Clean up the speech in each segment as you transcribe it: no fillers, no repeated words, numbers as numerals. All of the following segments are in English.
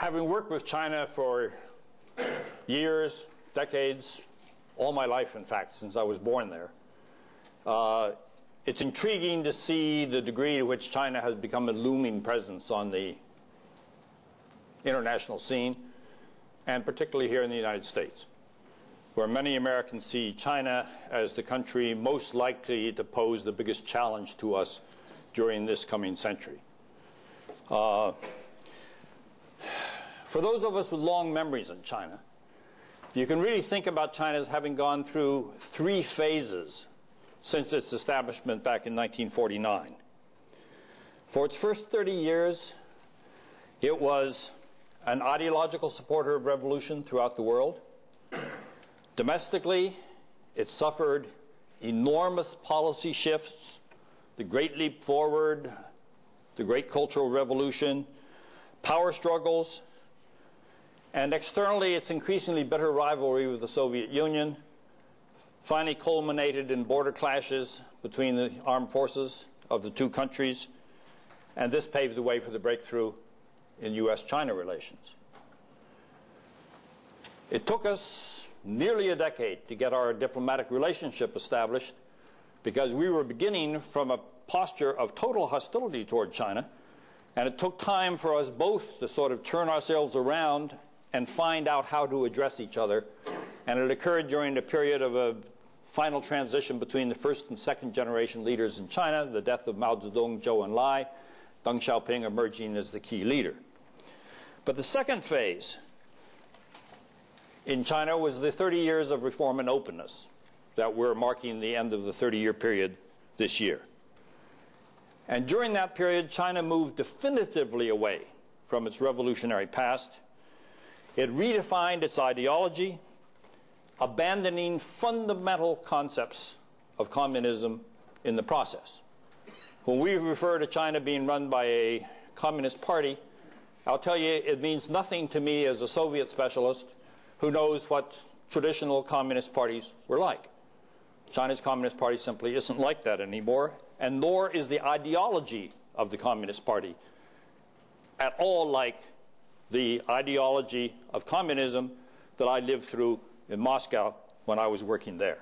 Having worked with China for years, decades, all my life, in fact, since I was born there, it's intriguing to see the degree to which China has become a looming presence on the international scene, and particularly here in the United States, where many Americans see China as the country most likely to pose the biggest challenge to us during this coming century. For those of us with long memories in China, you can really think about China as having gone through 3 phases since its establishment back in 1949. For its first 30 years, it was an ideological supporter of revolution throughout the world. Domestically, it suffered enormous policy shifts, the Great Leap Forward, the Great Cultural Revolution, power struggles, and externally, its increasingly bitter rivalry with the Soviet Union finally culminated in border clashes between the armed forces of the 2 countries, and this paved the way for the breakthrough in U.S.-China relations. It took us nearly a decade to get our diplomatic relationship established because we were beginning from a posture of total hostility toward China, and it took time for us both to sort of turn ourselves around and find out how to address each other. And it occurred during the period of a final transition between the first and second generation leaders in China, the death of Mao Zedong, Zhou Enlai, Deng Xiaoping emerging as the key leader. But the second phase in China was the 30 years of reform and openness that we're marking the end of the 30-year period this year. And during that period, China moved definitively away from its revolutionary past. It redefined its ideology, abandoning fundamental concepts of communism in the process. When we refer to China being run by a communist party, I'll tell you it means nothing to me as a Soviet specialist who knows what traditional communist parties were like. China's Communist Party simply isn't like that anymore, and nor is the ideology of the Communist Party at all like the ideology of communism that I lived through in Moscow when I was working there.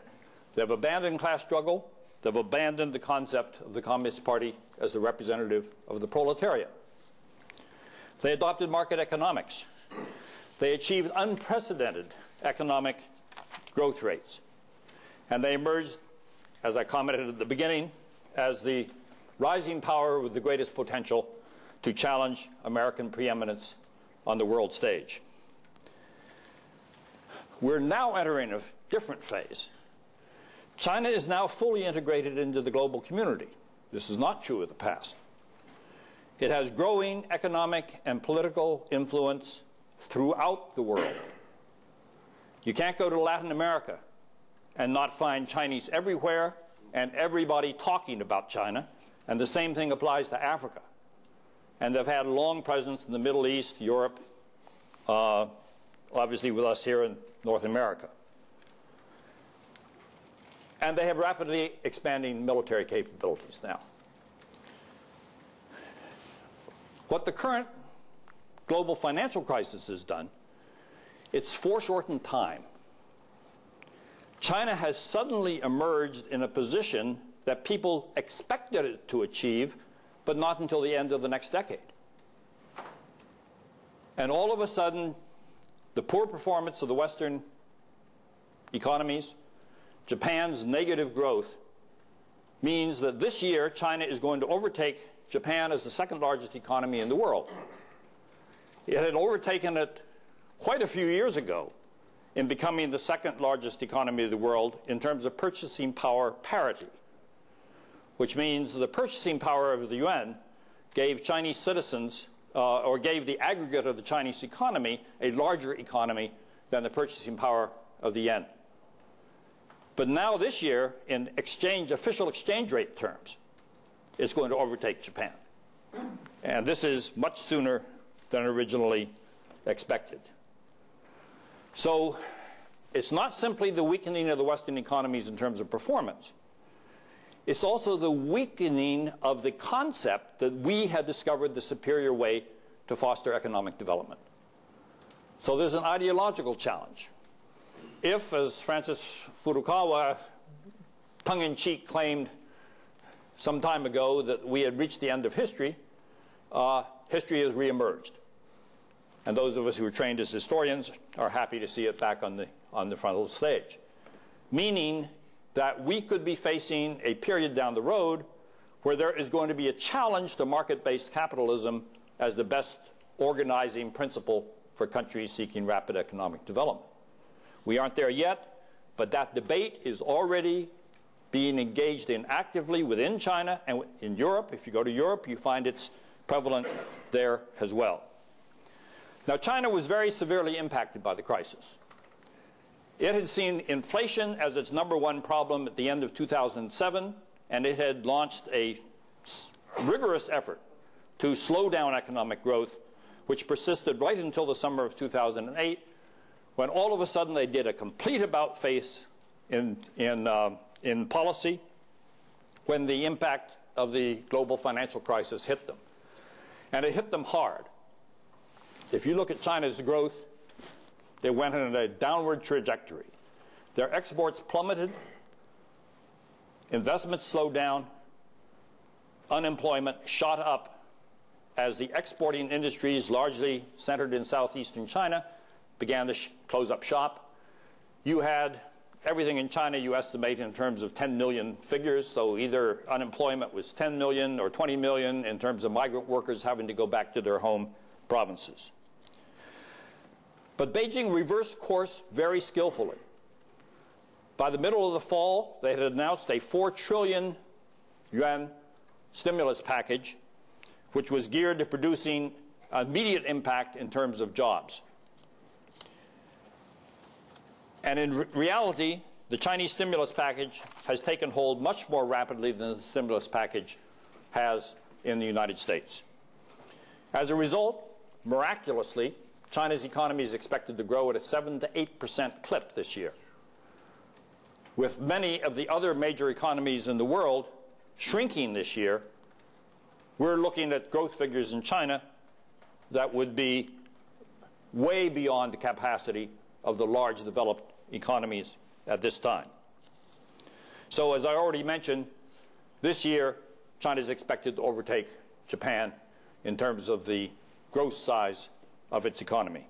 They've abandoned class struggle. They've abandoned the concept of the Communist Party as the representative of the proletariat. They adopted market economics. They achieved unprecedented economic growth rates. And they emerged, as I commented at the beginning, as the rising power with the greatest potential to challenge American preeminence on the world stage. We're now entering a different phase. China is now fully integrated into the global community. This is not true of the past. It has growing economic and political influence throughout the world. You can't go to Latin America and not find Chinese everywhere and everybody talking about China, and the same thing applies to Africa. And they've had a long presence in the Middle East, Europe, obviously with us here in North America. And they have rapidly expanding military capabilities now. What the current global financial crisis has done, it's foreshortened time. China has suddenly emerged in a position that people expected it to achieve, but not until the end of the next decade. And all of a sudden, the poor performance of the Western economies, Japan's negative growth, means that this year China is going to overtake Japan as the second largest economy in the world. It had overtaken it quite a few years ago in becoming the second largest economy of the world in terms of purchasing power parity, which means the purchasing power of the yuan gave Chinese citizens, or gave the aggregate of the Chinese economy a larger economy than the purchasing power of the yen. But now this year, in official exchange rate terms, it's going to overtake Japan. And this is much sooner than originally expected. So it's not simply the weakening of the Western economies in terms of performance. It's also the weakening of the concept that we had discovered the superior way to foster economic development. So there's an ideological challenge. If, as Francis Furukawa tongue-in-cheek claimed some time ago that we had reached the end of history, history has reemerged. And those of us who are trained as historians are happy to see it back on the frontal stage. Meaning that we could be facing a period down the road where there is going to be a challenge to market-based capitalism as the best organizing principle for countries seeking rapid economic development. We aren't there yet, but that debate is already being engaged in actively within China and in Europe. If you go to Europe, you find it's prevalent there as well. Now, China was very severely impacted by the crisis. It had seen inflation as its #1 problem at the end of 2007, and it had launched a rigorous effort to slow down economic growth, which persisted right until the summer of 2008, when all of a sudden they did a complete about-face in policy, when the impact of the global financial crisis hit them. And it hit them hard. If you look at China's growth, it went in a downward trajectory. Their exports plummeted, investments slowed down, unemployment shot up as the exporting industries, largely centered in southeastern China, began to close up shop. You had everything in China you estimate in terms of 10 million figures, so either unemployment was 10 million or 20 million in terms of migrant workers having to go back to their home provinces. But Beijing reversed course very skillfully. By the middle of the fall, they had announced a 4 trillion yuan stimulus package, which was geared to producing immediate impact in terms of jobs. And in reality, the Chinese stimulus package has taken hold much more rapidly than the stimulus package has in the United States. As a result, miraculously, China's economy is expected to grow at a 7 to 8% clip this year. With many of the other major economies in the world shrinking this year, we're looking at growth figures in China that would be way beyond the capacity of the large developed economies at this time. So as I already mentioned, this year China is expected to overtake Japan in terms of the growth size of its economy.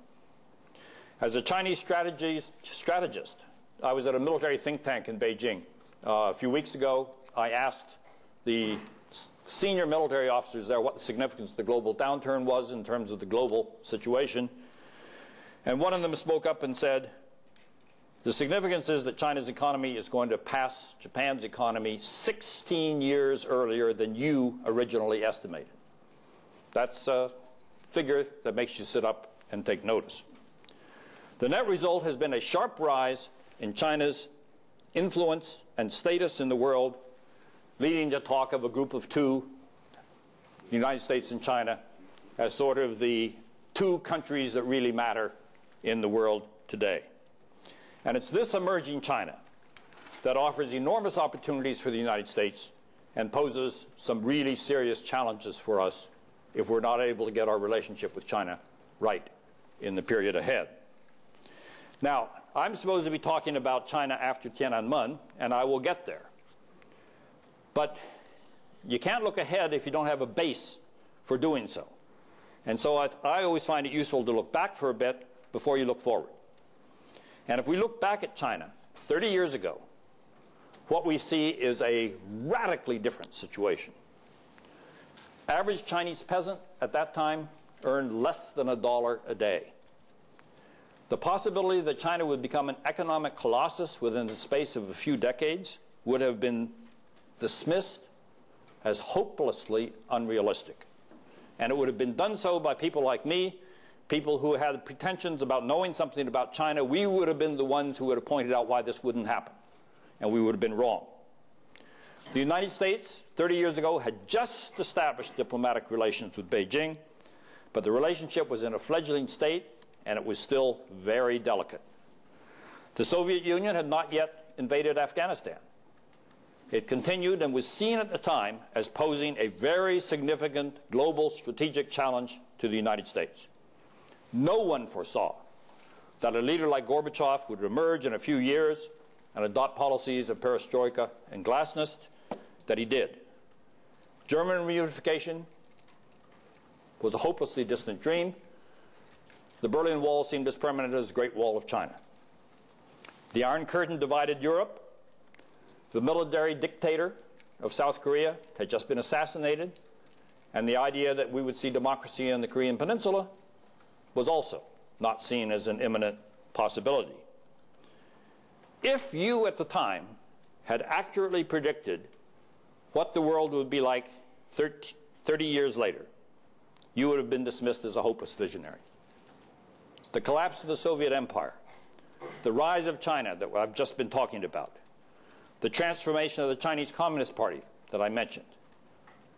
As a Chinese strategist, I was at a military think tank in Beijing. A few weeks ago, I asked the senior military officers there what the significance of the global downturn was in terms of the global situation. And one of them spoke up and said, the significance is that China's economy is going to pass Japan's economy 16 years earlier than you originally estimated. That's a figure that makes you sit up and take notice. The net result has been a sharp rise in China's influence and status in the world, leading to talk of a group of two, the United States and China, as sort of the two countries that really matter in the world today. And it's this emerging China that offers enormous opportunities for the United States and poses some really serious challenges for us if we're not able to get our relationship with China right in the period ahead. Now, I'm supposed to be talking about China after Tiananmen, and I will get there. But you can't look ahead if you don't have a base for doing so. And so I always find it useful to look back for a bit before you look forward. And if we look back at China 30 years ago, what we see is a radically different situation. Average Chinese peasant at that time earned less than $1 a day. The possibility that China would become an economic colossus within the space of a few decades would have been dismissed as hopelessly unrealistic. And it would have been done so by people like me, people who had pretensions about knowing something about China. We would have been the ones who would have pointed out why this wouldn't happen, and we would have been wrong. The United States, 30 years ago, had just established diplomatic relations with Beijing, but the relationship was in a fledgling state, and it was still very delicate. The Soviet Union had not yet invaded Afghanistan. It continued and was seen at the time as posing a very significant global strategic challenge to the United States. No one foresaw that a leader like Gorbachev would emerge in a few years and adopt policies of perestroika and glasnost, that he did. German reunification was a hopelessly distant dream. The Berlin Wall seemed as permanent as the Great Wall of China. The Iron Curtain divided Europe. The military dictator of South Korea had just been assassinated, and the idea that we would see democracy in the Korean Peninsula was also not seen as an imminent possibility. If you at the time had accurately predicted what the world would be like 30 years later, you would have been dismissed as a hopeless visionary. The collapse of the Soviet Empire, the rise of China that I've just been talking about, the transformation of the Chinese Communist Party that I mentioned,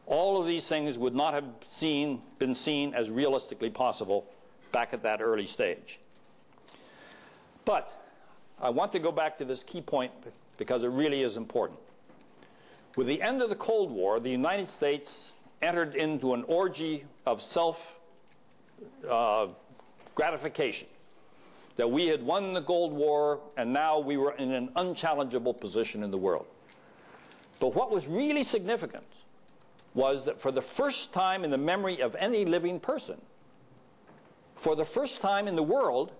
all of these things would not have been seen as realistically possible back at that early stage. But I want to go back to this key point because it really is important. With the end of the Cold War, the United States entered into an orgy of self-gratification, that we had won the Cold War and now we were in an unchallengeable position in the world. But what was really significant was that for the first time in the memory of any living person, for the first time in the world,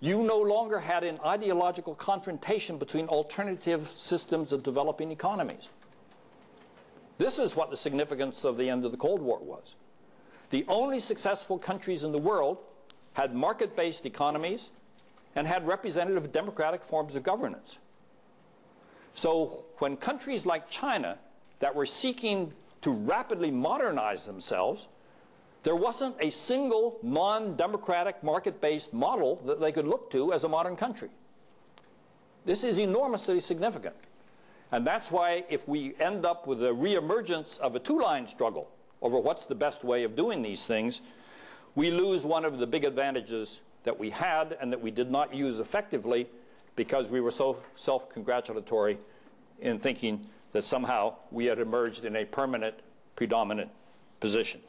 you no longer had an ideological confrontation between alternative systems of developing economies. This is what the significance of the end of the Cold War was. The only successful countries in the world had market-based economies and had representative democratic forms of governance. So when countries like China that were seeking to rapidly modernize themselves, there wasn't a single non-democratic market-based model that they could look to as a modern country. This is enormously significant. And that's why if we end up with a reemergence of a two-line struggle over what's the best way of doing these things, we lose one of the big advantages that we had and that we did not use effectively because we were so self-congratulatory in thinking that somehow we had emerged in a permanent, predominant position.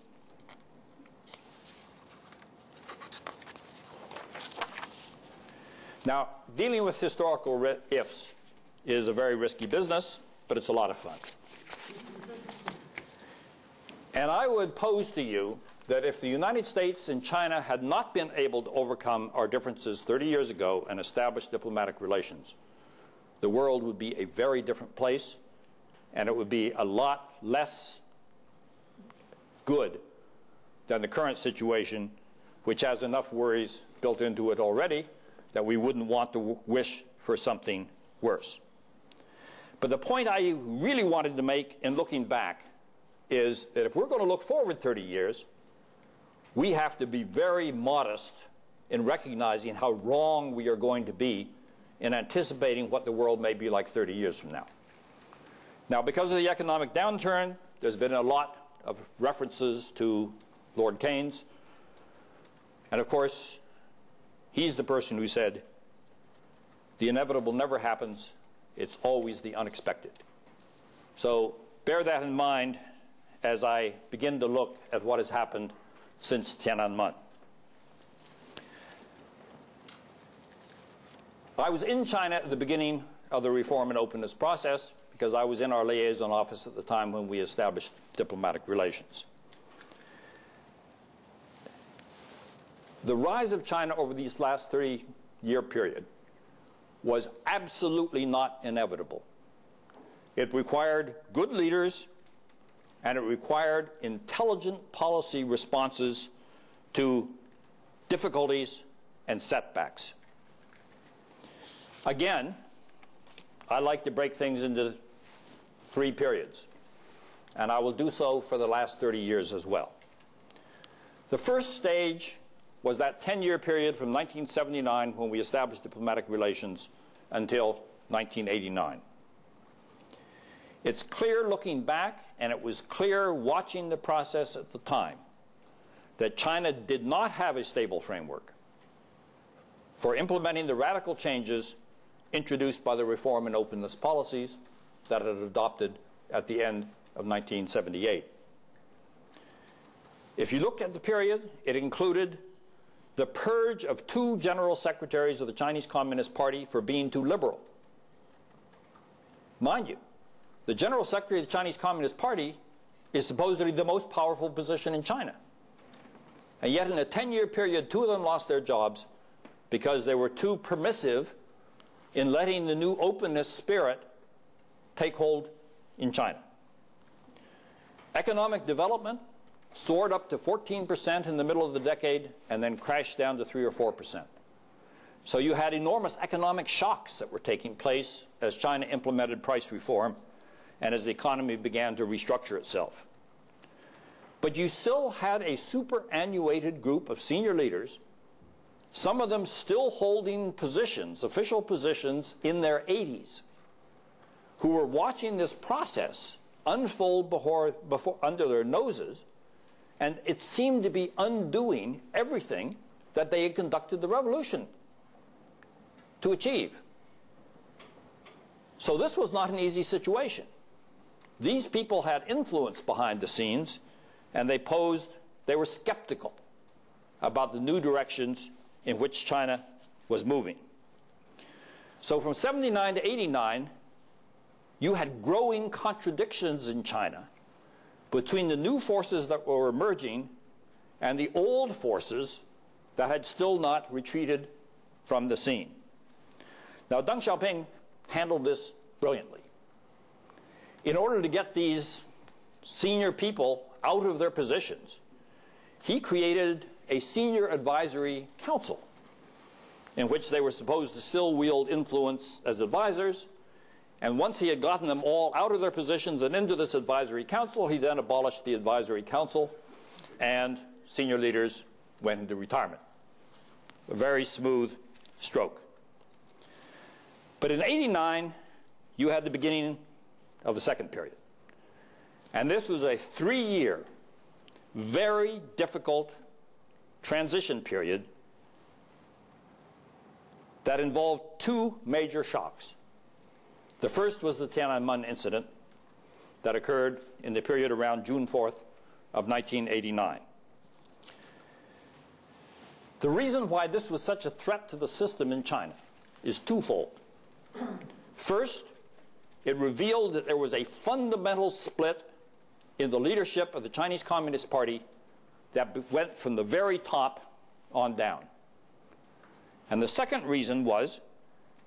Now, dealing with historical ifs is a very risky business, but it's a lot of fun. And I would pose to you that if the United States and China had not been able to overcome our differences 30 years ago and establish diplomatic relations, the world would be a very different place, and it would be a lot less good than the current situation, which has enough worries built into it already that we wouldn't want to wish for something worse. But the point I really wanted to make in looking back is that if we're going to look forward 30 years, we have to be very modest in recognizing how wrong we are going to be in anticipating what the world may be like 30 years from now. Now, because of the economic downturn, there's been a lot of references to Lord Keynes. And of course, he's the person who said, the inevitable never happens, it's always the unexpected. So bear that in mind as I begin to look at what has happened since Tiananmen. I was in China at the beginning of the reform and openness process because I was in our liaison office at the time when we established diplomatic relations. The rise of China over these last 30-year period was absolutely not inevitable. It required good leaders, and it required intelligent policy responses to difficulties and setbacks. Again, I like to break things into 3 periods, and I will do so for the last 30 years as well. The first stage was that 10-year period from 1979, when we established diplomatic relations, until 1989. It's clear looking back, and it was clear watching the process at the time, that China did not have a stable framework for implementing the radical changes introduced by the reform and openness policies that it adopted at the end of 1978. If you look at the period, it included the purge of 2 general secretaries of the Chinese Communist Party for being too liberal. Mind you, the general secretary of the Chinese Communist Party is supposedly the most powerful position in China. And yet in a 10-year period, 2 of them lost their jobs because they were too permissive in letting the new openness spirit take hold in China. Economic development soared up to 14% in the middle of the decade and then crashed down to 3 or 4%. So you had enormous economic shocks that were taking place as China implemented price reform and as the economy began to restructure itself. But you still had a superannuated group of senior leaders, some of them still holding positions, official positions, in their 80s, who were watching this process unfold under their noses, and it seemed to be undoing everything that they had conducted the revolution to achieve. So this was not an easy situation. These people had influence behind the scenes, and they were skeptical about the new directions in which China was moving. So from 79 to 89, you had growing contradictions in China between the new forces that were emerging and the old forces that had still not retreated from the scene. Now, Deng Xiaoping handled this brilliantly. In order to get these senior people out of their positions, he created a senior advisory council in which they were supposed to still wield influence as advisors. And once he had gotten them all out of their positions and into this advisory council, he then abolished the advisory council, and senior leaders went into retirement. A very smooth stroke. But in '89, you had the beginning of the second period. And this was a 3-year, very difficult transition period that involved 2 major shocks. The first was the Tiananmen incident that occurred in the period around June 4th of 1989. The reason why this was such a threat to the system in China is twofold. First, it revealed that there was a fundamental split in the leadership of the Chinese Communist Party that went from the very top on down. And the second reason was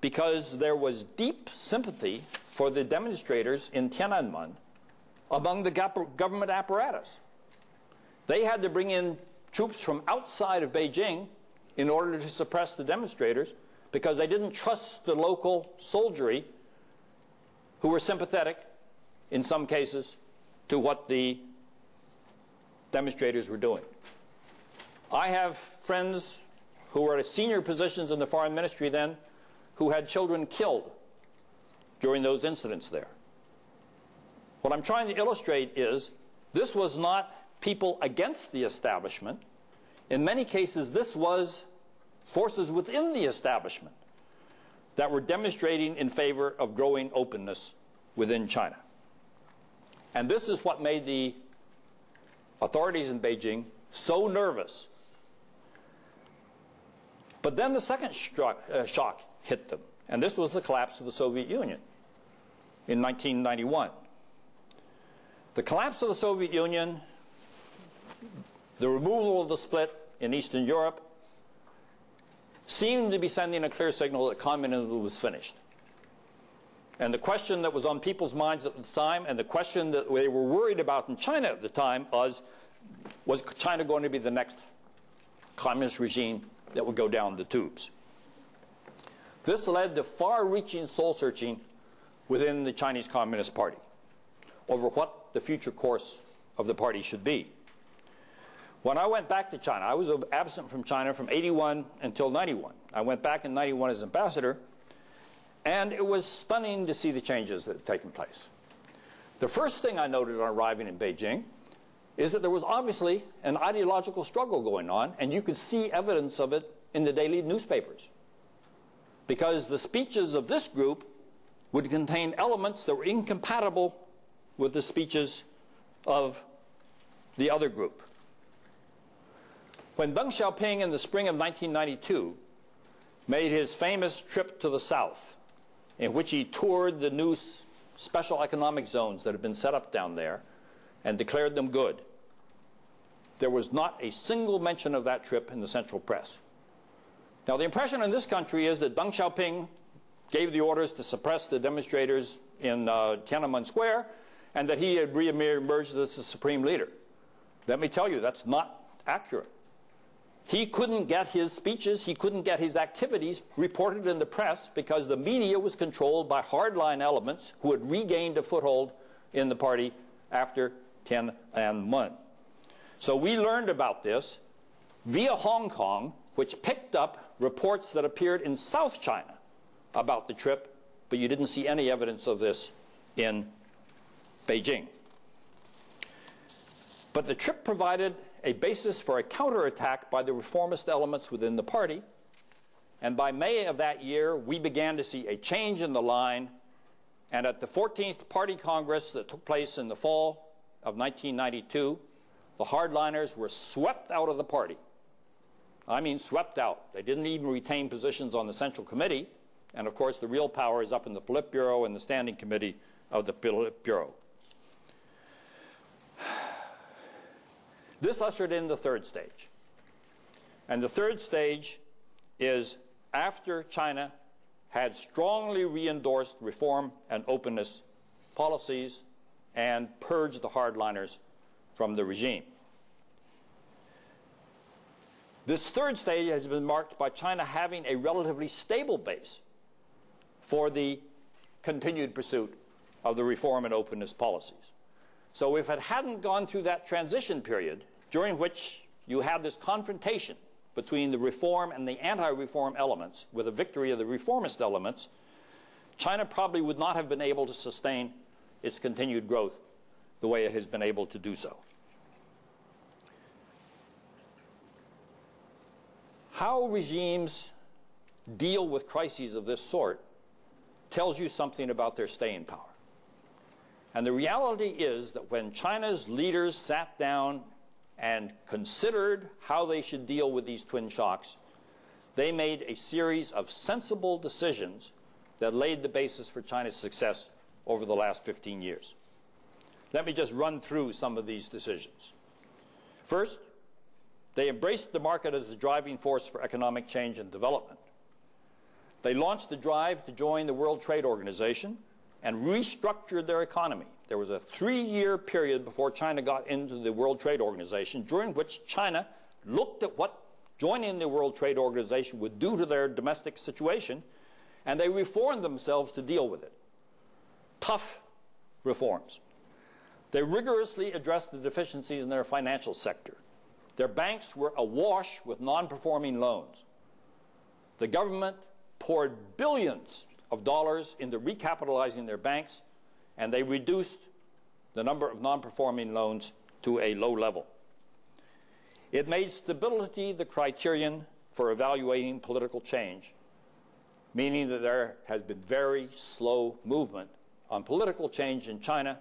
because there was deep sympathy for the demonstrators in Tiananmen among the government apparatus. They had to bring in troops from outside of Beijing in order to suppress the demonstrators because they didn't trust the local soldiery, who were sympathetic, in some cases, to what the demonstrators were doing. I have friends who were at senior positions in the foreign ministry then who had children killed during those incidents there. What I'm trying to illustrate is this was not people against the establishment. In many cases, this was forces within the establishment that were demonstrating in favor of growing openness within China. And this is what made the authorities in Beijing so nervous. But then the second shock hit them, and this was the collapse of the Soviet Union in 1991. The collapse of the Soviet Union, the removal of the split in Eastern Europe, seemed to be sending a clear signal that communism was finished. And the question that was on people's minds at the time, and the question that they were worried about in China at the time, was China going to be the next communist regime that would go down the tubes? This led to far-reaching soul-searching within the Chinese Communist Party over what the future course of the party should be. When I went back to China, I was absent from China from '81 until '91. I went back in '91 as ambassador, and it was stunning to see the changes that had taken place. The first thing I noted on arriving in Beijing is that there was obviously an ideological struggle going on, and you could see evidence of it in the daily newspapers. Because the speeches of this group would contain elements that were incompatible with the speeches of the other group. When Deng Xiaoping in the spring of 1992 made his famous trip to the south, in which he toured the new special economic zones that had been set up down there and declared them good, there was not a single mention of that trip in the central press. Now, the impression in this country is that Deng Xiaoping gave the orders to suppress the demonstrators in Tiananmen Square and that he had re-emerged as the supreme leader. Let me tell you, that's not accurate. He couldn't get his speeches, he couldn't get his activities reported in the press because the media was controlled by hardline elements who had regained a foothold in the party after Tiananmen. So we learned about this via Hong Kong, which picked up reports that appeared in South China about the trip, but you didn't see any evidence of this in Beijing. But the trip provided a basis for a counterattack by the reformist elements within the party, and by May of that year, we began to see a change in the line, and at the 14th Party Congress that took place in the fall of 1992, the hardliners were swept out of the party. I mean swept out. They didn't even retain positions on the Central Committee, and of course the real power is up in the Politburo and the Standing Committee of the Politburo. This ushered in the third stage. And the third stage is after China had strongly re-endorsed reform and openness policies and purged the hardliners from the regime. This third stage has been marked by China having a relatively stable base for the continued pursuit of the reform and openness policies. So if it hadn't gone through that transition period, during which you had this confrontation between the reform and the anti-reform elements with a victory of the reformist elements, China probably would not have been able to sustain its continued growth the way it has been able to do so. How regimes deal with crises of this sort tells you something about their staying power. And the reality is that when China's leaders sat down and considered how they should deal with these twin shocks, they made a series of sensible decisions that laid the basis for China's success over the last 15 years. Let me just run through some of these decisions. First, they embraced the market as the driving force for economic change and development. They launched the drive to join the World Trade Organization and restructured their economy. There was a 3-year period before China got into the World Trade Organization, during which China looked at what joining the World Trade Organization would do to their domestic situation, and they reformed themselves to deal with it. Tough reforms. They rigorously addressed the deficiencies in their financial sector. Their banks were awash with non-performing loans. The government poured billions of dollars into recapitalizing their banks, and they reduced the number of non-performing loans to a low level. It made stability the criterion for evaluating political change, meaning that there has been very slow movement on political change in China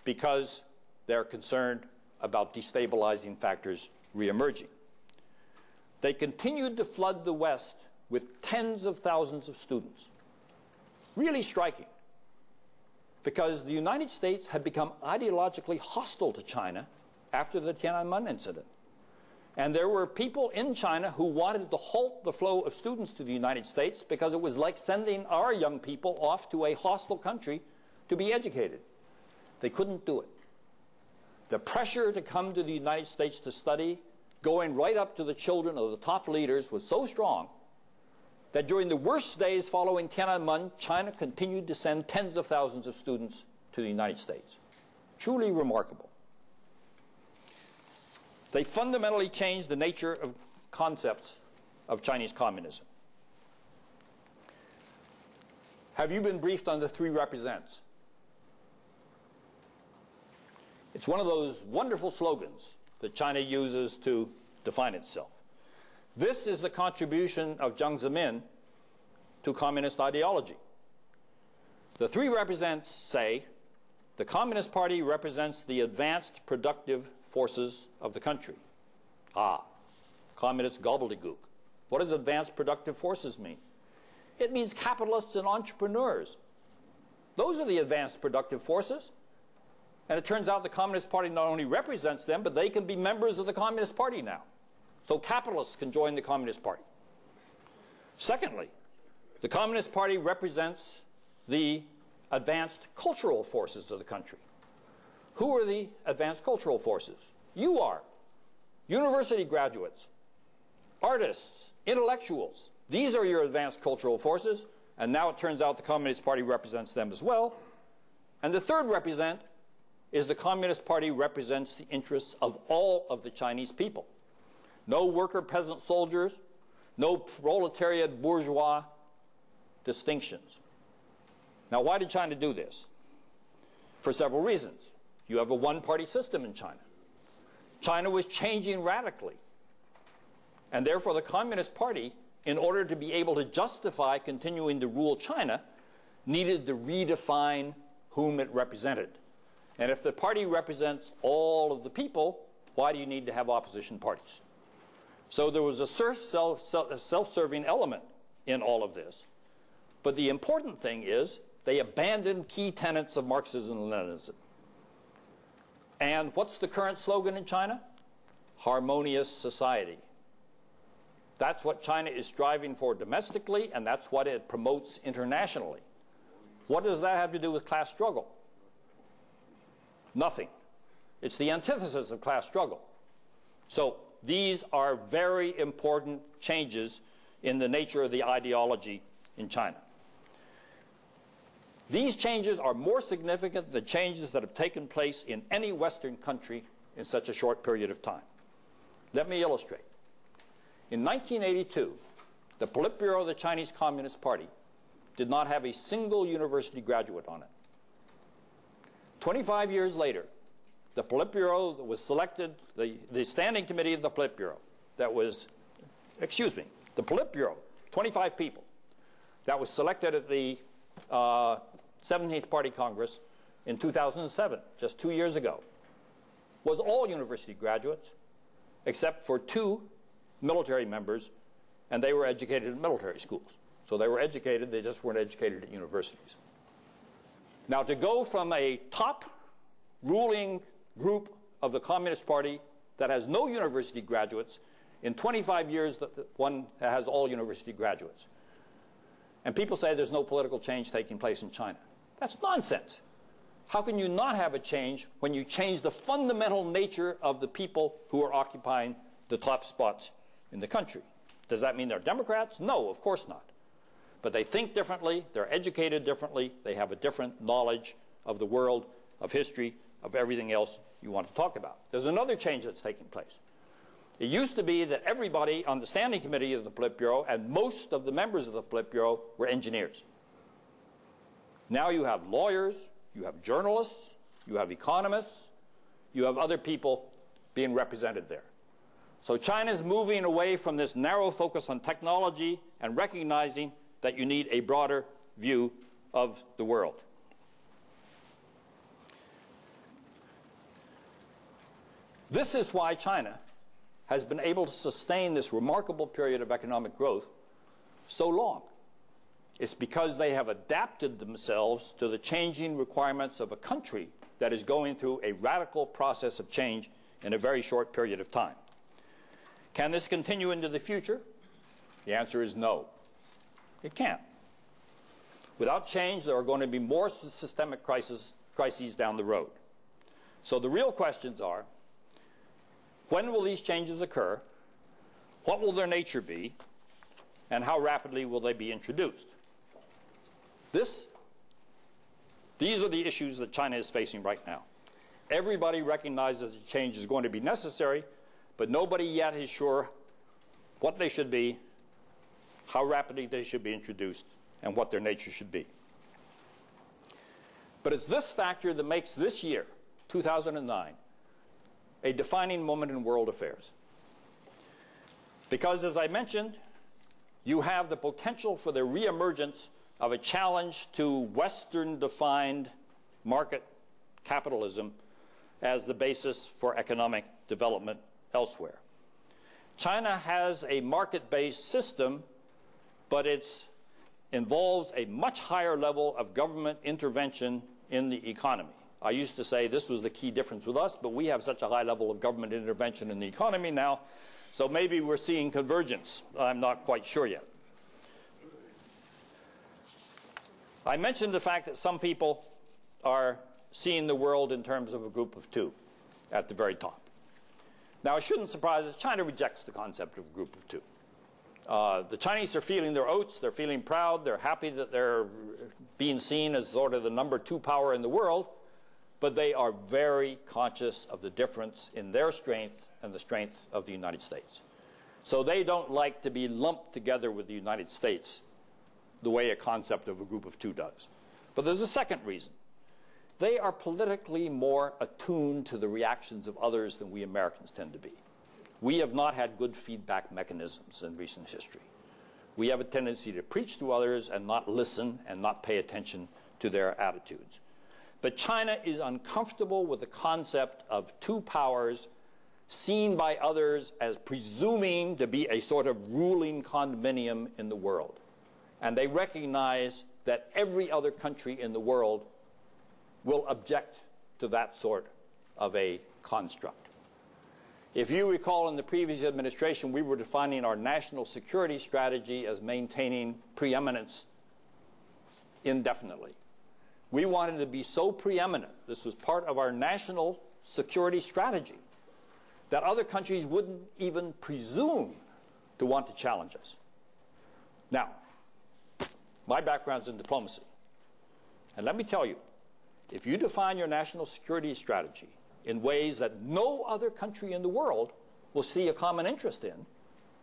because they're concerned about destabilizing factors re-emerging. They continued to flood the West with tens of thousands of students. Really striking, because the United States had become ideologically hostile to China after the Tiananmen incident. And there were people in China who wanted to halt the flow of students to the United States because it was like sending our young people off to a hostile country to be educated. They couldn't do it. The pressure to come to the United States to study, going right up to the children of the top leaders, was so strong that during the worst days following Tiananmen, China continued to send tens of thousands of students to the United States. Truly remarkable. They fundamentally changed the nature of concepts of Chinese communism. Have you been briefed on the 3 represents? It's one of those wonderful slogans that China uses to define itself. This is the contribution of Jiang Zemin to communist ideology. The 3 represents say the Communist Party represents the advanced productive forces of the country. communist gobbledygook. What does advanced productive forces mean? It means capitalists and entrepreneurs. Those are the advanced productive forces. And it turns out the Communist Party not only represents them, but they can be members of the Communist Party now. So capitalists can join the Communist Party. Secondly, the Communist Party represents the advanced cultural forces of the country. Who are the advanced cultural forces? You are. University graduates, artists, intellectuals. These are your advanced cultural forces, and now it turns out the Communist Party represents them as well. And the third represent is the Communist Party represents the interests of all of the Chinese people. No worker, peasant, soldiers, no proletariat, bourgeois distinctions. Now, why did China do this? For several reasons. You have a one-party system in China. China was changing radically. And therefore, the Communist Party, in order to be able to justify continuing to rule China, needed to redefine whom it represented. And if the party represents all of the people, why do you need to have opposition parties? So there was a self-serving element in all of this. But the important thing is they abandoned key tenets of Marxism and Leninism. And what's the current slogan in China? Harmonious society. That's what China is striving for domestically, and that's what it promotes internationally. What does that have to do with class struggle? Nothing. It's the antithesis of class struggle. So these are very important changes in the nature of the ideology in China. These changes are more significant than changes that have taken place in any Western country in such a short period of time. Let me illustrate. In 1982, the Politburo of the Chinese Communist Party did not have a single university graduate on it. 25 years later, the Politburo that was selected, the standing committee of the Politburo that was, the Politburo, 25 people, that was selected at the 17th Party Congress in 2007, just 2 years ago, was all university graduates except for 2 military members, and they were educated in military schools. So they were educated, they just weren't educated at universities. Now, to go from a top ruling group of the Communist Party that has no university graduates, in 25 years, one that has all university graduates. And people say there's no political change taking place in China. That's nonsense. How can you not have a change when you change the fundamental nature of the people who are occupying the top spots in the country? Does that mean they're Democrats? No, of course not. But they think differently, they're educated differently, they have a different knowledge of the world, of history, of everything else you want to talk about. There's another change that's taking place. It used to be that everybody on the standing committee of the Politburo and most of the members of the Politburo were engineers. Now you have lawyers, you have journalists, you have economists, you have other people being represented there. So China's moving away from this narrow focus on technology and recognizing that you need a broader view of the world. This is why China has been able to sustain this remarkable period of economic growth so long. It's because they have adapted themselves to the changing requirements of a country that is going through a radical process of change in a very short period of time. Can this continue into the future? The answer is no. It can't. Without change, there are going to be more systemic crises down the road. So the real questions are, when will these changes occur? What will their nature be? And how rapidly will they be introduced? These are the issues that China is facing right now. Everybody recognizes that change is going to be necessary, but nobody yet is sure what they should be, how rapidly they should be introduced, and what their nature should be. But it's this factor that makes this year, 2009, a defining moment in world affairs. Because, as I mentioned, you have the potential for the reemergence of a challenge to Western-defined market capitalism as the basis for economic development elsewhere. China has a market-based system, but it involves a much higher level of government intervention in the economy. I used to say this was the key difference with us, but we have such a high level of government intervention in the economy now, so maybe we're seeing convergence. I'm not quite sure yet. I mentioned the fact that some people are seeing the world in terms of a group of two at the very top. Now, it shouldn't surprise us. China rejects the concept of a group of two. The Chinese are feeling their oats. They're feeling proud. They're happy that they're being seen as sort of the number two power in the world. But they are very conscious of the difference in their strength and the strength of the United States. So they don't like to be lumped together with the United States the way a concept of a group of two does. But there's a second reason. They are politically more attuned to the reactions of others than we Americans tend to be. We have not had good feedback mechanisms in recent history. We have a tendency to preach to others and not listen and not pay attention to their attitudes. But China is uncomfortable with the concept of two powers seen by others as presuming to be a sort of ruling condominium in the world. And they recognize that every other country in the world will object to that sort of a construct. If you recall, in the previous administration, we were defining our national security strategy as maintaining preeminence indefinitely. We wanted to be so preeminent, this was part of our national security strategy, that other countries wouldn't even presume to want to challenge us. Now, my background's in diplomacy. And let me tell you, if you define your national security strategy in ways that no other country in the world will see a common interest in,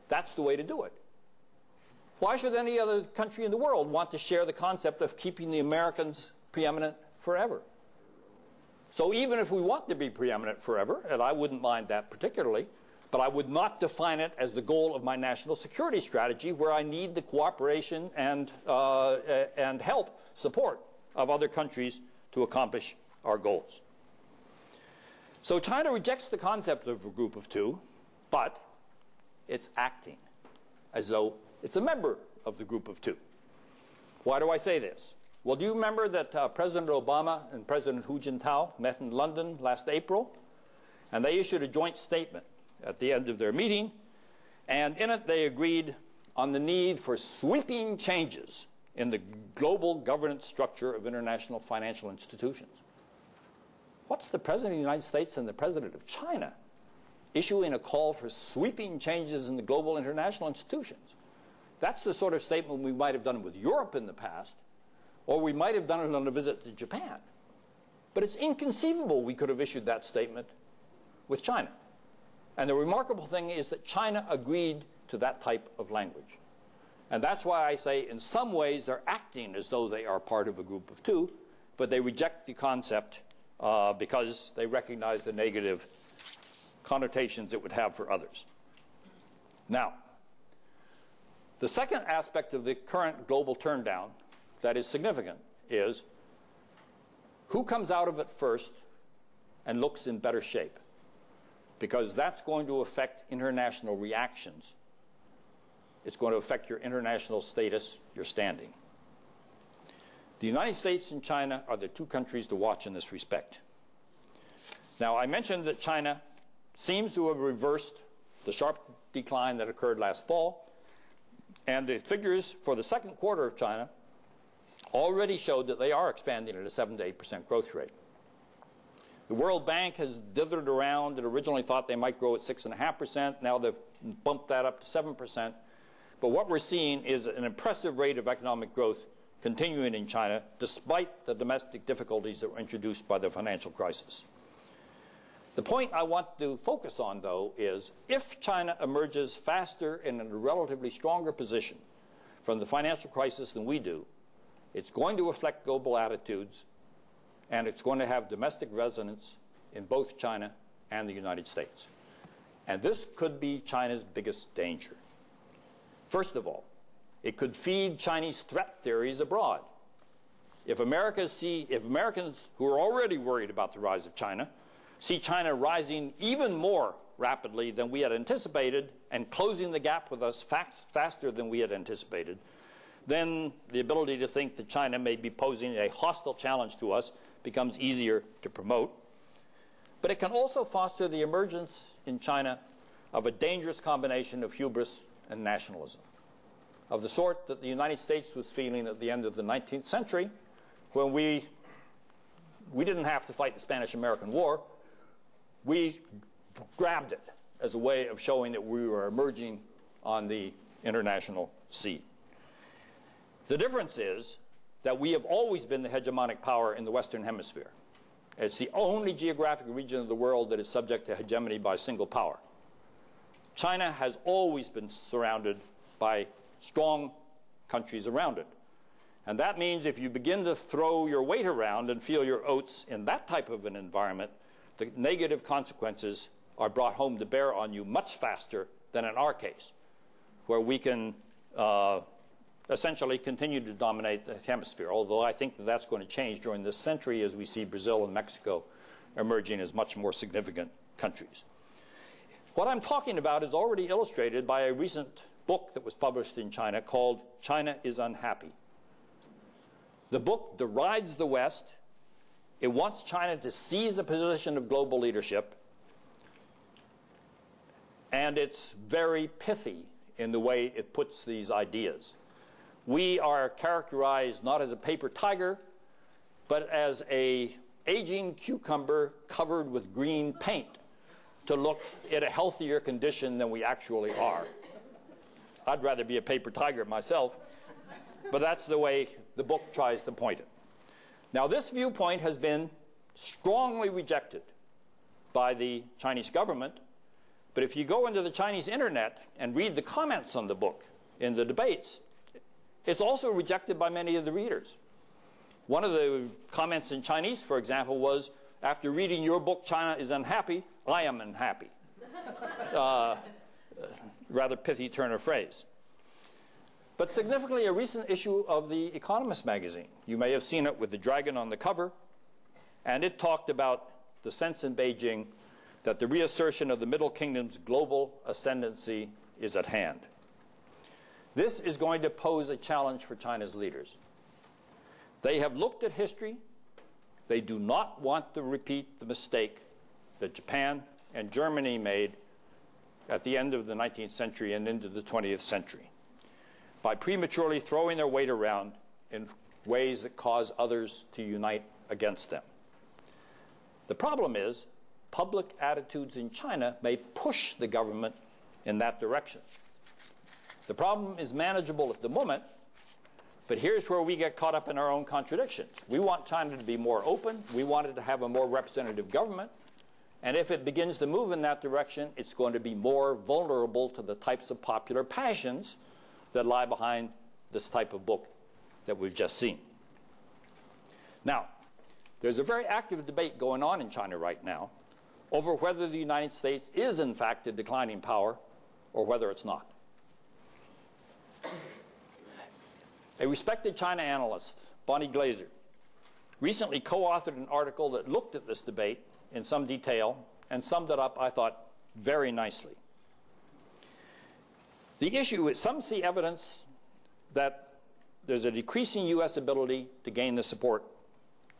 that's the way to do it. Why should any other country in the world want to share the concept of keeping the Americans preeminent forever? So even if we want to be preeminent forever, and I wouldn't mind that particularly, but I would not define it as the goal of my national security strategy, where I need the cooperation and help, support of other countries to accomplish our goals. So China rejects the concept of a group of two, but it's acting as though it's a member of the group of two. Why do I say this? Well, do you remember that President Obama and President Hu Jintao met in London last April? And they issued a joint statement at the end of their meeting, and in it they agreed on the need for sweeping changes in the global governance structure of international financial institutions. What's the President of the United States and the President of China issuing a call for sweeping changes in the global international institutions? That's the sort of statement we might have done with Europe in the past, or we might have done it on a visit to Japan. But it's inconceivable we could have issued that statement with China. And the remarkable thing is that China agreed to that type of language. And that's why I say in some ways they're acting as though they are part of a group of two, but they reject the concept because they recognize the negative connotations it would have for others. Now, the second aspect of the current global turndown that is significant is who comes out of it first and looks in better shape, because that's going to affect international reactions. It's going to affect your international status, your standing. The United States and China are the two countries to watch in this respect. Now, I mentioned that China seems to have reversed the sharp decline that occurred last fall, and the figures for the second quarter of China already showed that they are expanding at a 7 to 8% growth rate. The World Bank has dithered around and originally thought they might grow at 6.5%. Now they've bumped that up to 7%. But what we're seeing is an impressive rate of economic growth continuing in China, despite the domestic difficulties that were introduced by the financial crisis. The point I want to focus on, though, is if China emerges faster and in a relatively stronger position from the financial crisis than we do, it's going to reflect global attitudes, and it's going to have domestic resonance in both China and the United States. And this could be China's biggest danger. First of all, it could feed Chinese threat theories abroad. If Americans who are already worried about the rise of China see China rising even more rapidly than we had anticipated and closing the gap with us faster than we had anticipated, then the ability to think that China may be posing a hostile challenge to us becomes easier to promote. But it can also foster the emergence in China of a dangerous combination of hubris and nationalism, of the sort that the United States was feeling at the end of the 19th century when we didn't have to fight the Spanish-American War. We grabbed it as a way of showing that we were emerging on the international scene. The difference is that we have always been the hegemonic power in the Western Hemisphere. It's the only geographic region of the world that is subject to hegemony by a single power. China has always been surrounded by strong countries around it. And that means if you begin to throw your weight around and feel your oats in that type of an environment, the negative consequences are brought home to bear on you much faster than in our case, where we can essentially continue to dominate the hemisphere, although I think that that's going to change during this century as we see Brazil and Mexico emerging as much more significant countries. What I'm talking about is already illustrated by a recent book that was published in China called China is Unhappy. The book derides the West. It wants China to seize a position of global leadership, and it's very pithy in the way it puts these ideas. We are characterized not as a paper tiger, but as an aging cucumber covered with green paint to look at a healthier condition than we actually are. I'd rather be a paper tiger myself, but that's the way the book tries to point it. Now, this viewpoint has been strongly rejected by the Chinese government, but if you go into the Chinese internet and read the comments on the book in the debates, it's also rejected by many of the readers. One of the comments in Chinese, for example, was, after reading your book, China is Unhappy, I am unhappy. Rather pithy turn of phrase. But significantly, a recent issue of The Economist magazine, you may have seen it with the dragon on the cover, and it talked about the sense in Beijing that the reassertion of the Middle Kingdom's global ascendancy is at hand. This is going to pose a challenge for China's leaders. They have looked at history. They do not want to repeat the mistake that Japan and Germany made at the end of the 19th century and into the 20th century by prematurely throwing their weight around in ways that cause others to unite against them. The problem is, public attitudes in China may push the government in that direction. The problem is manageable at the moment, but here's where we get caught up in our own contradictions. We want China to be more open. We want it to have a more representative government. And if it begins to move in that direction, it's going to be more vulnerable to the types of popular passions that lie behind this type of book that we've just seen. Now, there's a very active debate going on in China right now over whether the United States is, in fact, a declining power or whether it's not. A respected China analyst, Bonnie Glaser, recently co-authored an article that looked at this debate in some detail and summed it up, I thought, very nicely. The issue is some see evidence that there's a decreasing U.S. ability to gain the support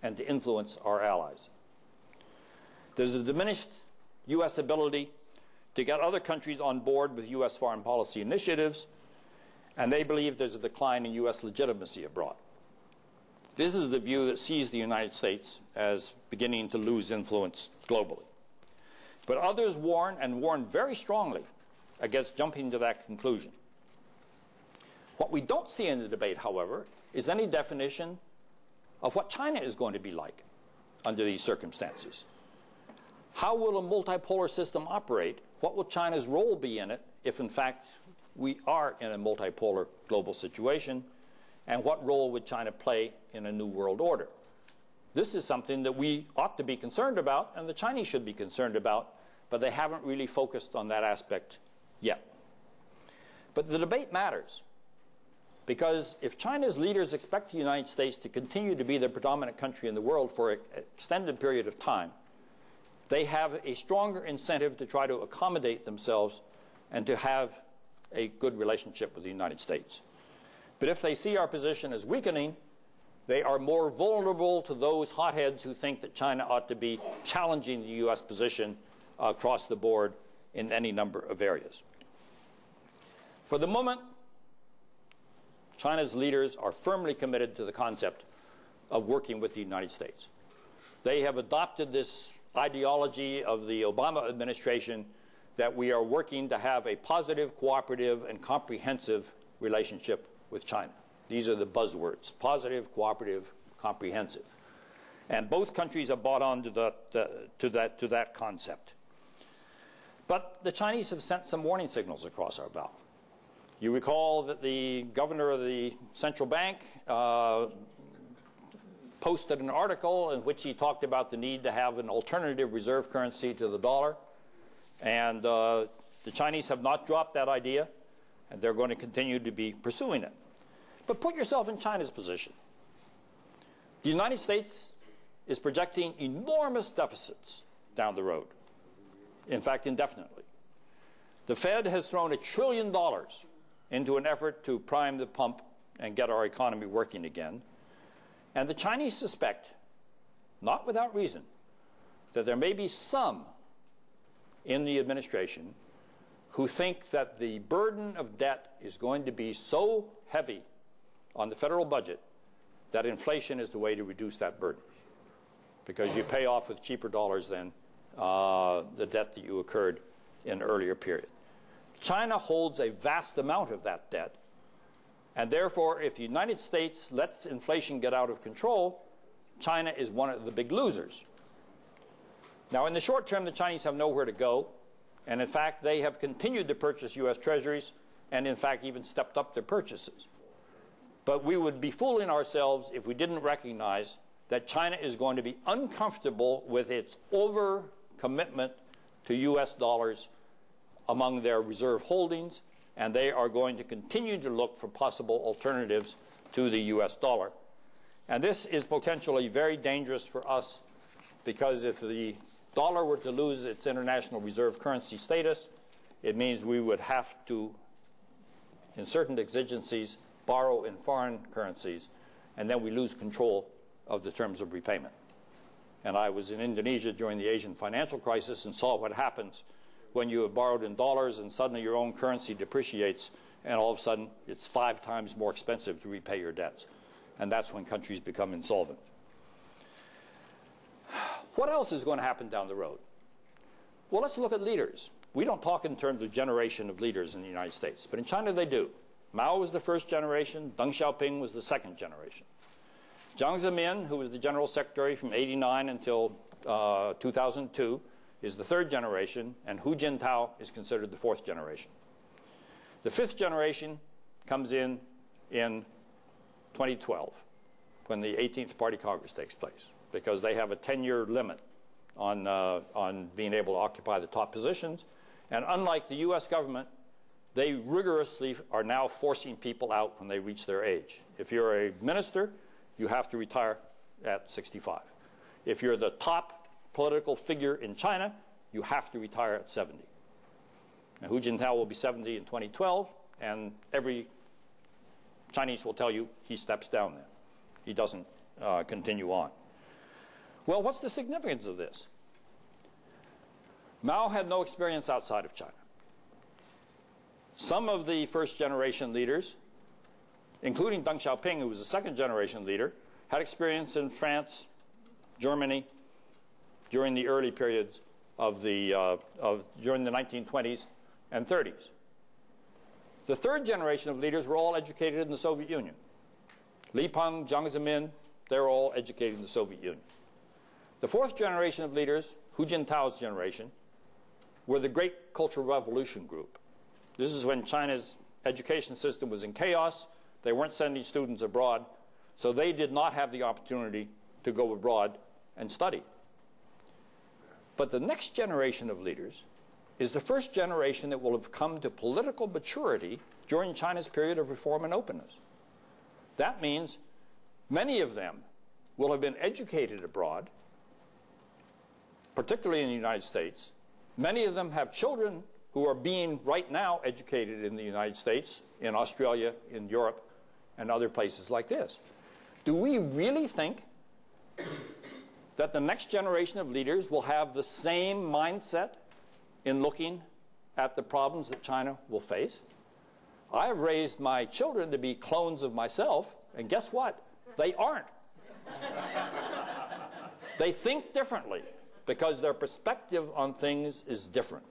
and to influence our allies. There's a diminished U.S. ability to get other countries on board with U.S. foreign policy initiatives, and they believe there's a decline in U.S. legitimacy abroad. This is the view that sees the United States as beginning to lose influence globally. But others warn, and warn very strongly, against jumping to that conclusion. What we don't see in the debate, however, is any definition of what China is going to be like under these circumstances. How will a multipolar system operate? What will China's role be in it if, in fact, we are in a multipolar global situation? And what role would China play in a new world order? This is something that we ought to be concerned about, and the Chinese should be concerned about, but they haven't really focused on that aspect yet. But the debate matters, because if China's leaders expect the United States to continue to be the predominant country in the world for an extended period of time, they have a stronger incentive to try to accommodate themselves and to have a good relationship with the United States. But if they see our position as weakening, they are more vulnerable to those hotheads who think that China ought to be challenging the U.S. position across the board in any number of areas. For the moment, China's leaders are firmly committed to the concept of working with the United States. They have adopted this ideology of the Obama administration that we are working to have a positive, cooperative, and comprehensive relationship with China. These are the buzzwords: positive, cooperative, comprehensive. And both countries have bought on to that concept. But the Chinese have sent some warning signals across our bow. You recall that the governor of the central bank posted an article in which he talked about the need to have an alternative reserve currency to the dollar. And the Chinese have not dropped that idea, and they're going to continue to be pursuing it. But put yourself in China's position. The United States is projecting enormous deficits down the road, in fact, indefinitely. The Fed has thrown $1 trillion into an effort to prime the pump and get our economy working again. And the Chinese suspect, not without reason, that there may be some in the administration who think that the burden of debt is going to be so heavy on the federal budget that inflation is the way to reduce that burden, because you pay off with cheaper dollars than the debt that you incurred in an earlier period. China holds a vast amount of that debt, and therefore, if the United States lets inflation get out of control, China is one of the big losers. Now, in the short term, the Chinese have nowhere to go, and in fact, they have continued to purchase U.S. Treasuries and, in fact, even stepped up their purchases. But we would be fooling ourselves if we didn't recognize that China is going to be uncomfortable with its over-commitment to U.S. dollars among their reserve holdings, and they are going to continue to look for possible alternatives to the U.S. dollar. And this is potentially very dangerous for us, because if the dollar were to lose its international reserve currency status, it means we would have to, in certain exigencies, borrow in foreign currencies, and then we lose control of the terms of repayment. And I was in Indonesia during the Asian financial crisis and saw what happens when you have borrowed in dollars and suddenly your own currency depreciates, and all of a sudden it's 5 times more expensive to repay your debts. And that's when countries become insolvent. What else is going to happen down the road? Well, let's look at leaders. We don't talk in terms of generation of leaders in the United States, but in China they do. Mao was the first generation. Deng Xiaoping was the second generation. Jiang Zemin, who was the general secretary from '89 until 2002, is the third generation, and Hu Jintao is considered the fourth generation. The fifth generation comes in 2012, when the 18th Party Congress takes place, because they have a 10-year limit on being able to occupy the top positions. And unlike the U.S. government, they rigorously are now forcing people out when they reach their age. If you're a minister, you have to retire at 65. If you're the top political figure in China, you have to retire at 70. Now, Hu Jintao will be 70 in 2012, and every Chinese will tell you he steps down then. He doesn't continue on. Well, what's the significance of this? Mao had no experience outside of China. Some of the first-generation leaders, including Deng Xiaoping, who was a second-generation leader, had experience in France, Germany, during the early periods of during the 1920s and 30s. The third generation of leaders were all educated in the Soviet Union. Li Peng, Jiang Zemin, they were all educated in the Soviet Union. The fourth generation of leaders, Hu Jintao's generation, were the Great Cultural Revolution group. This is when China's education system was in chaos. They weren't sending students abroad, so they did not have the opportunity to go abroad and study. But the next generation of leaders is the first generation that will have come to political maturity during China's period of reform and openness. That means many of them will have been educated abroad, particularly in the United States. Many of them have children who are being right now educated in the United States, in Australia, in Europe, and other places like this. Do we really think that the next generation of leaders will have the same mindset in looking at the problems that China will face? I have raised my children to be clones of myself, and guess what? They aren't. They think differently because their perspective on things is different.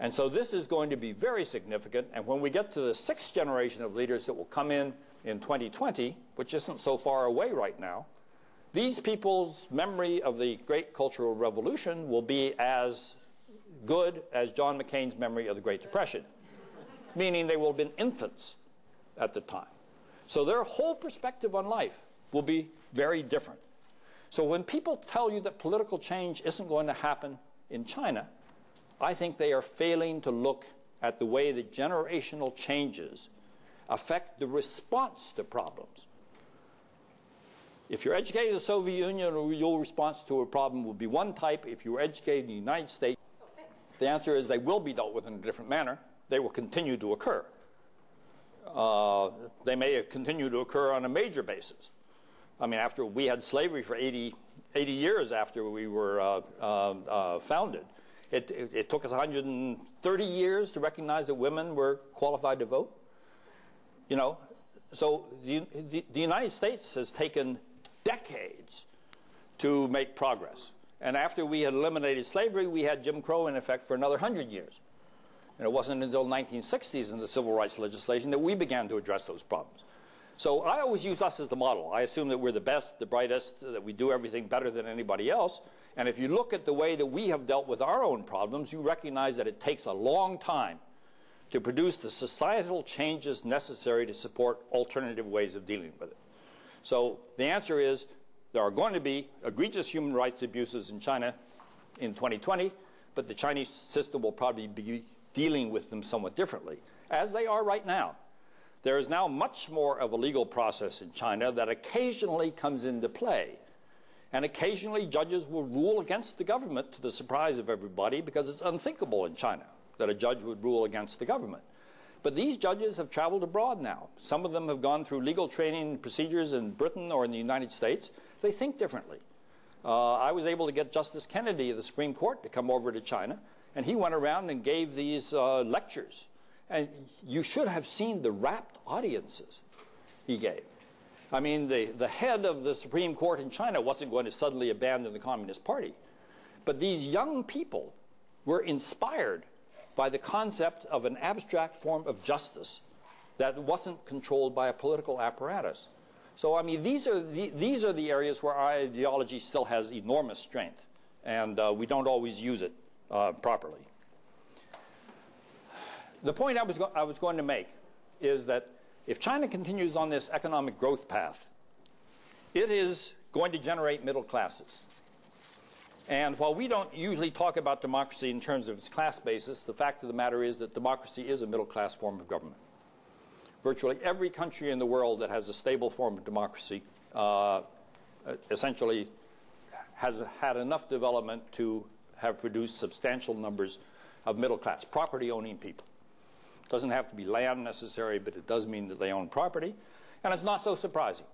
And so this is going to be very significant, and when we get to the sixth generation of leaders that will come in 2020, which isn't so far away right now, these people's memory of the Great Cultural Revolution will be as good as John McCain's memory of the Great Depression, meaning they will have been infants at the time. So their whole perspective on life will be very different. So when people tell you that political change isn't going to happen in China, I think they are failing to look at the way that generational changes affect the response to problems. If you're educated in the Soviet Union, your response to a problem will be one type. If you were educated in the United States, the answer is they will be dealt with in a different manner. They will continue to occur. They may continue to occur on a major basis. I mean, after we had slavery for 80 years after we were founded, it took us 130 years to recognize that women were qualified to vote. You know, so the United States has taken decades to make progress. And after we had eliminated slavery, we had Jim Crow in effect for another 100 years. And it wasn't until the 1960s in the civil rights legislation that we began to address those problems. So I always use us as the model. I assume that we're the best, the brightest, that we do everything better than anybody else. And if you look at the way that we have dealt with our own problems, you recognize that it takes a long time to produce the societal changes necessary to support alternative ways of dealing with it. So the answer is there are going to be egregious human rights abuses in China in 2020, but the Chinese system will probably be dealing with them somewhat differently, as they are right now. There is now much more of a legal process in China that occasionally comes into play. And occasionally judges will rule against the government to the surprise of everybody, because it's unthinkable in China that a judge would rule against the government. But these judges have traveled abroad now. Some of them have gone through legal training procedures in Britain or in the United States. They think differently. I was able to get Justice Kennedy of the Supreme Court to come over to China, and he went around and gave these lectures. And you should have seen the rapt audiences he gave. I mean, the head of the Supreme Court in China wasn't going to suddenly abandon the Communist Party. But these young people were inspired by the concept of an abstract form of justice that wasn't controlled by a political apparatus. So, I mean, these are the areas where our ideology still has enormous strength, and we don't always use it properly. The point I was going to make is that if China continues on this economic growth path, it is going to generate middle classes. And while we don't usually talk about democracy in terms of its class basis, the fact of the matter is that democracy is a middle class form of government. Virtually every country in the world that has a stable form of democracy essentially has had enough development to have produced substantial numbers of middle class, property-owning people. It doesn't have to be land necessary, but it does mean that they own property. And it's not so surprising.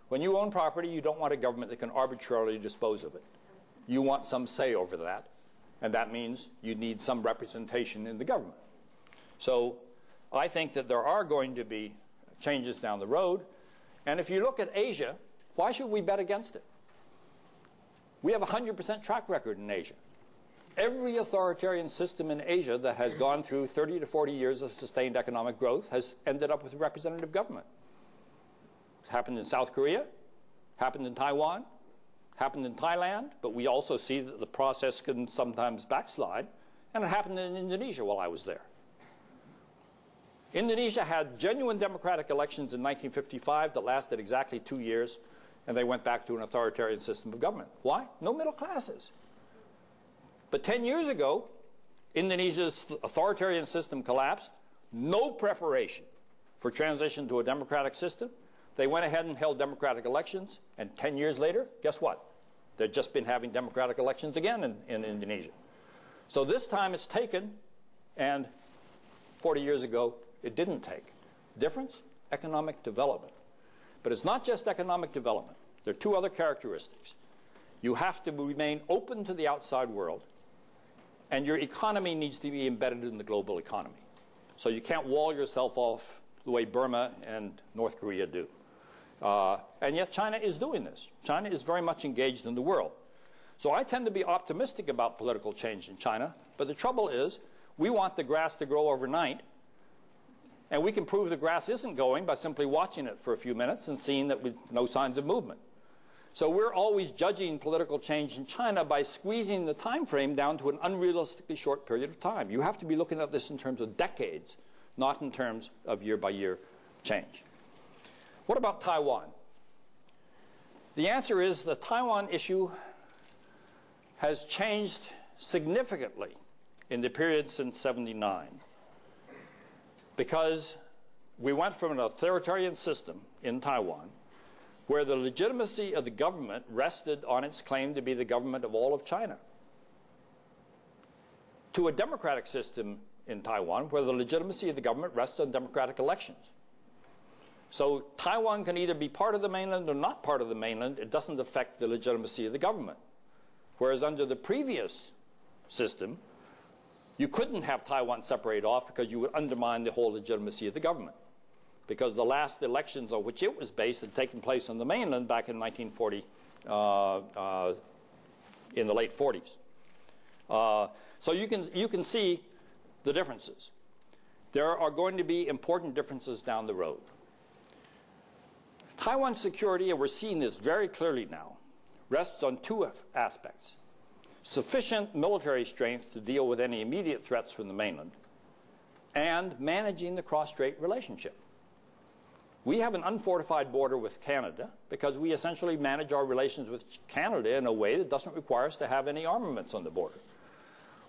When you own property, you don't want a government that can arbitrarily dispose of it. You want some say over that, and that means you need some representation in the government. So I think that there are going to be changes down the road. And if you look at Asia, why should we bet against it? We have a 100% track record in Asia. Every authoritarian system in Asia that has gone through 30 to 40 years of sustained economic growth has ended up with a representative government. It happened in South Korea, happened in Taiwan, happened in Thailand, but we also see that the process can sometimes backslide, and it happened in Indonesia while I was there. Indonesia had genuine democratic elections in 1955 that lasted exactly 2 years, and they went back to an authoritarian system of government. Why? No middle classes. But 10 years ago, Indonesia's authoritarian system collapsed. No preparation for transition to a democratic system. They went ahead and held democratic elections, and 10 years later, guess what? They've just been having democratic elections again in Indonesia. So this time it's taken, and 40 years ago it didn't take. Difference? Economic development. But it's not just economic development. There are two other characteristics. You have to remain open to the outside world, and your economy needs to be embedded in the global economy. So you can't wall yourself off the way Burma and North Korea do. And yet China is doing this. China is very much engaged in the world. So I tend to be optimistic about political change in China, but the trouble is we want the grass to grow overnight, and we can prove the grass isn't going by simply watching it for a few minutes and seeing that with no signs of movement. So we're always judging political change in China by squeezing the time frame down to an unrealistically short period of time. You have to be looking at this in terms of decades, not in terms of year-by-year change. What about Taiwan? The answer is the Taiwan issue has changed significantly in the period since '79, because we went from an authoritarian system in Taiwan where the legitimacy of the government rested on its claim to be the government of all of China, to a democratic system in Taiwan where the legitimacy of the government rests on democratic elections. So Taiwan can either be part of the mainland or not part of the mainland. It doesn't affect the legitimacy of the government. Whereas under the previous system, you couldn't have Taiwan separate off because you would undermine the whole legitimacy of the government, because the last elections on which it was based had taken place on the mainland back in 1940, in the late 40s. So you can see the differences. There are going to be important differences down the road. Taiwan's security, and we're seeing this very clearly now, rests on two aspects: sufficient military strength to deal with any immediate threats from the mainland, and managing the cross-strait relationship. We have an unfortified border with Canada because we essentially manage our relations with Canada in a way that doesn't require us to have any armaments on the border.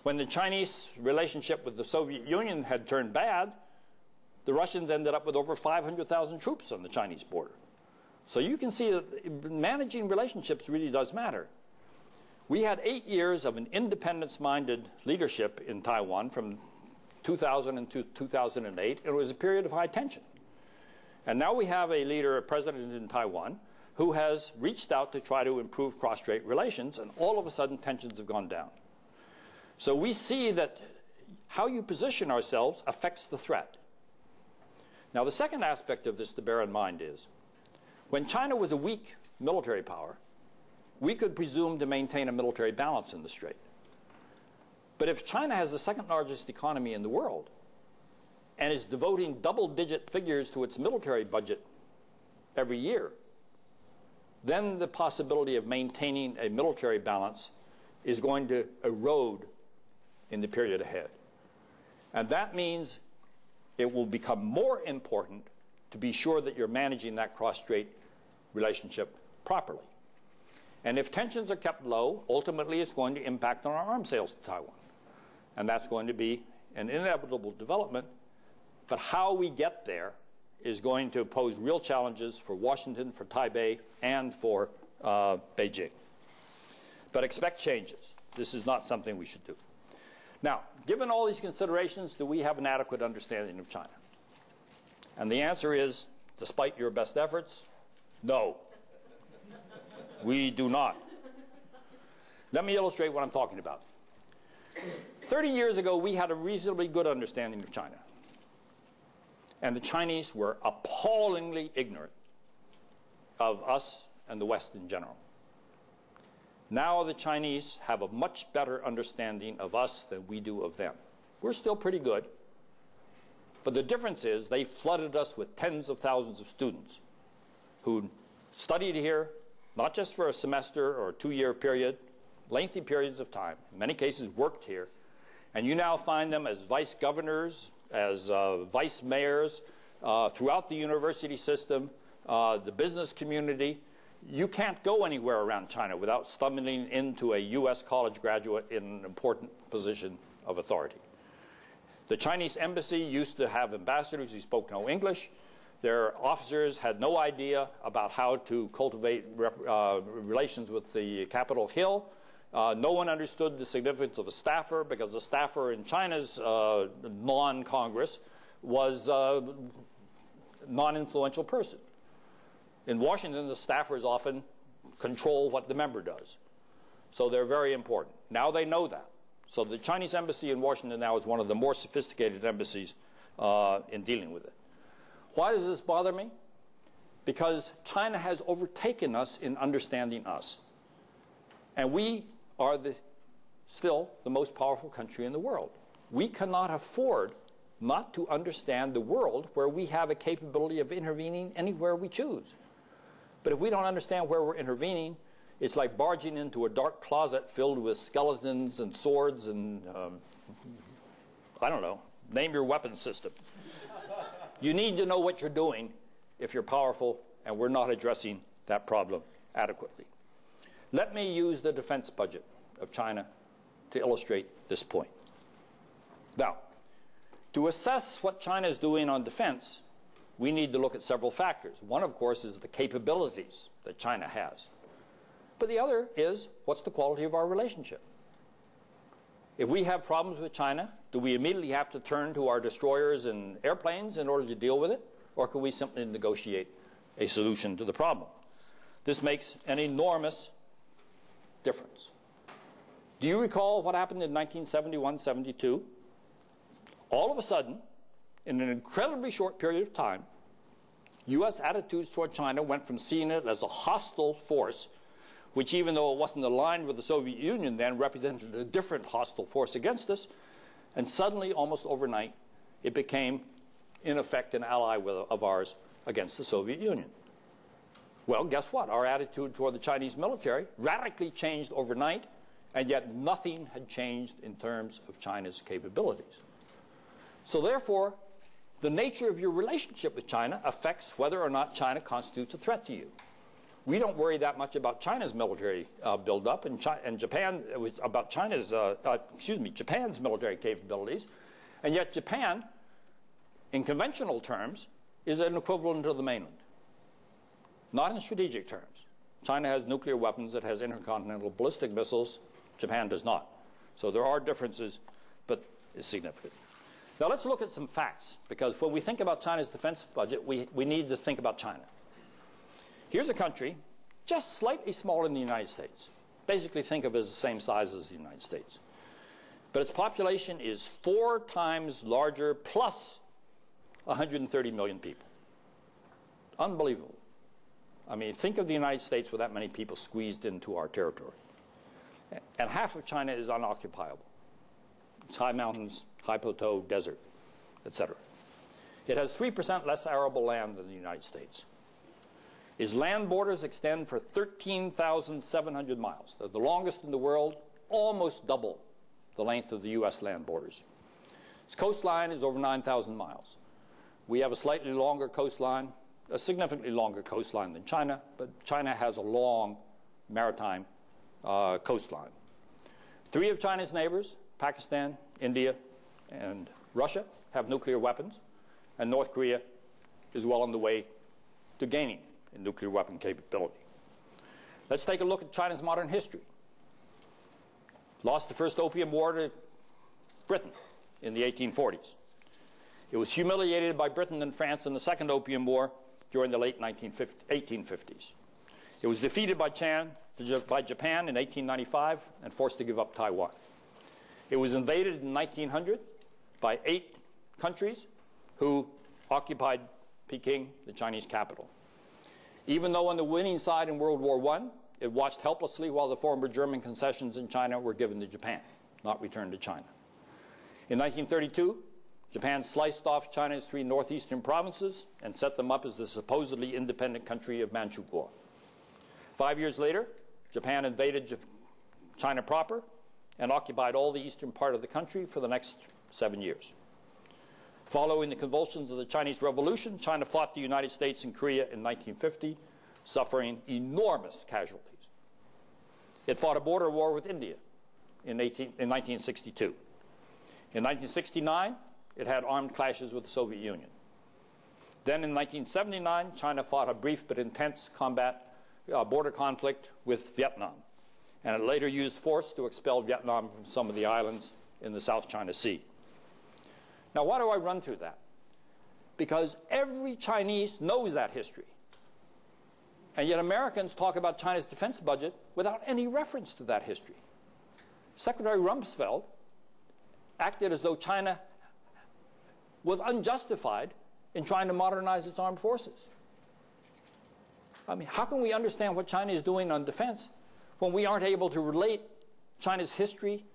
When the Chinese relationship with the Soviet Union had turned bad, the Russians ended up with over 500,000 troops on the Chinese border. So you can see that managing relationships really does matter. We had 8 years of an independence-minded leadership in Taiwan from 2000 to 2008. It was a period of high tension. And now we have a leader, a president in Taiwan, who has reached out to try to improve cross-strait relations, and all of a sudden tensions have gone down. So we see that how you position ourselves affects the threat. Now the second aspect of this to bear in mind is, when China was a weak military power, we could presume to maintain a military balance in the strait. But if China has the second largest economy in the world and is devoting double-digit figures to its military budget every year, then the possibility of maintaining a military balance is going to erode in the period ahead. And that means it will become more important to be sure that you're managing that cross-strait relationship properly. And if tensions are kept low, ultimately it's going to impact on our arms sales to Taiwan. And that's going to be an inevitable development. But how we get there is going to pose real challenges for Washington, for Taipei, and for Beijing. But expect changes. This is not something we should do. Now, given all these considerations, do we have an adequate understanding of China? And the answer is, despite your best efforts, no. We do not. Let me illustrate what I'm talking about. 30 years ago, we had a reasonably good understanding of China. And the Chinese were appallingly ignorant of us and the West in general. Now the Chinese have a much better understanding of us than we do of them. We're still pretty good. But the difference is they flooded us with tens of thousands of students who studied here, not just for a semester or a 2-year period, lengthy periods of time, in many cases worked here. And you now find them as vice governors, as vice mayors, throughout the university system, the business community. You can't go anywhere around China without stumbling into a U.S. college graduate in an important position of authority. The Chinese embassy used to have ambassadors who spoke no English. Their officers had no idea about how to cultivate relations with the Capitol Hill. No one understood the significance of a staffer, because the staffer in China's non-Congress was a non-influential person. In Washington, the staffers often control what the member does. So they're very important. Now they know that. So the Chinese embassy in Washington now is one of the more sophisticated embassies in dealing with it. Why does this bother me? Because China has overtaken us in understanding us. And we are still the most powerful country in the world. We cannot afford not to understand the world where we have a capability of intervening anywhere we choose. But if we don't understand where we're intervening, it's like barging into a dark closet filled with skeletons and swords and, I don't know, name your weapon system. You need to know what you're doing if you're powerful, and we're not addressing that problem adequately. Let me use the defense budget of China to illustrate this point. Now, to assess what China is doing on defense, we need to look at several factors. One, of course, is the capabilities that China has. But the other is, what's the quality of our relationship? If we have problems with China, do we immediately have to turn to our destroyers and airplanes in order to deal with it? Or can we simply negotiate a solution to the problem? This makes an enormous difference. Do you recall what happened in 1971-72? All of a sudden, in an incredibly short period of time, U.S. attitudes toward China went from seeing it as a hostile force, which, even though it wasn't aligned with the Soviet Union then, represented a different hostile force against us, and suddenly, almost overnight, it became, in effect, an ally of ours against the Soviet Union. Well, guess what? Our attitude toward the Chinese military radically changed overnight, and yet nothing had changed in terms of China's capabilities. So therefore, the nature of your relationship with China affects whether or not China constitutes a threat to you. We don't worry that much about China's military buildup, and Japan was about Japan's military capabilities, and yet Japan, in conventional terms, is an equivalent of the mainland. Not in strategic terms. China has nuclear weapons, it has intercontinental ballistic missiles, Japan does not. So there are differences, but it's significant. Now let's look at some facts, because when we think about China's defense budget, we need to think about China. Here's a country just slightly smaller than the United States. Basically think of it as the same size as the United States. But its population is 4 times larger, plus 130 million people. Unbelievable. I mean, think of the United States with that many people squeezed into our territory. And half of China is unoccupiable. It's high mountains, high plateau, desert, etc. It has 3% less arable land than the United States. Its land borders extend for 13,700 miles. They're the longest in the world, almost double the length of the U.S. land borders. Its coastline is over 9,000 miles. We have a slightly longer coastline, a significantly longer coastline than China, but China has a long maritime coastline. 3 of China's neighbors, Pakistan, India, and Russia, have nuclear weapons, and North Korea is well on the way to gaining a nuclear weapon capability. Let's take a look at China's modern history. Lost the first Opium War to Britain in the 1840s. It was humiliated by Britain and France in the Second Opium War during the late 1850s. It was defeated by Japan in 1895 and forced to give up Taiwan. It was invaded in 1900 by 8 countries who occupied Peking, the Chinese capital. Even though on the winning side in World War I, it watched helplessly while the former German concessions in China were given to Japan, not returned to China. In 1932, Japan sliced off China's 3 northeastern provinces and set them up as the supposedly independent country of Manchukuo. 5 years later, Japan invaded China proper and occupied all the eastern part of the country for the next 7 years. Following the convulsions of the Chinese Revolution, China fought the United States and Korea in 1950, suffering enormous casualties. It fought a border war with India in 1962. In 1969, it had armed clashes with the Soviet Union. Then in 1979, China fought a brief but intense border conflict with Vietnam. And it later used force to expel Vietnam from some of the islands in the South China Sea. Now, why do I run through that? Because every Chinese knows that history. And yet Americans talk about China's defense budget without any reference to that history. Secretary Rumsfeld acted as though China was unjustified in trying to modernize its armed forces. I mean, how can we understand what China is doing on defense when we aren't able to relate China's history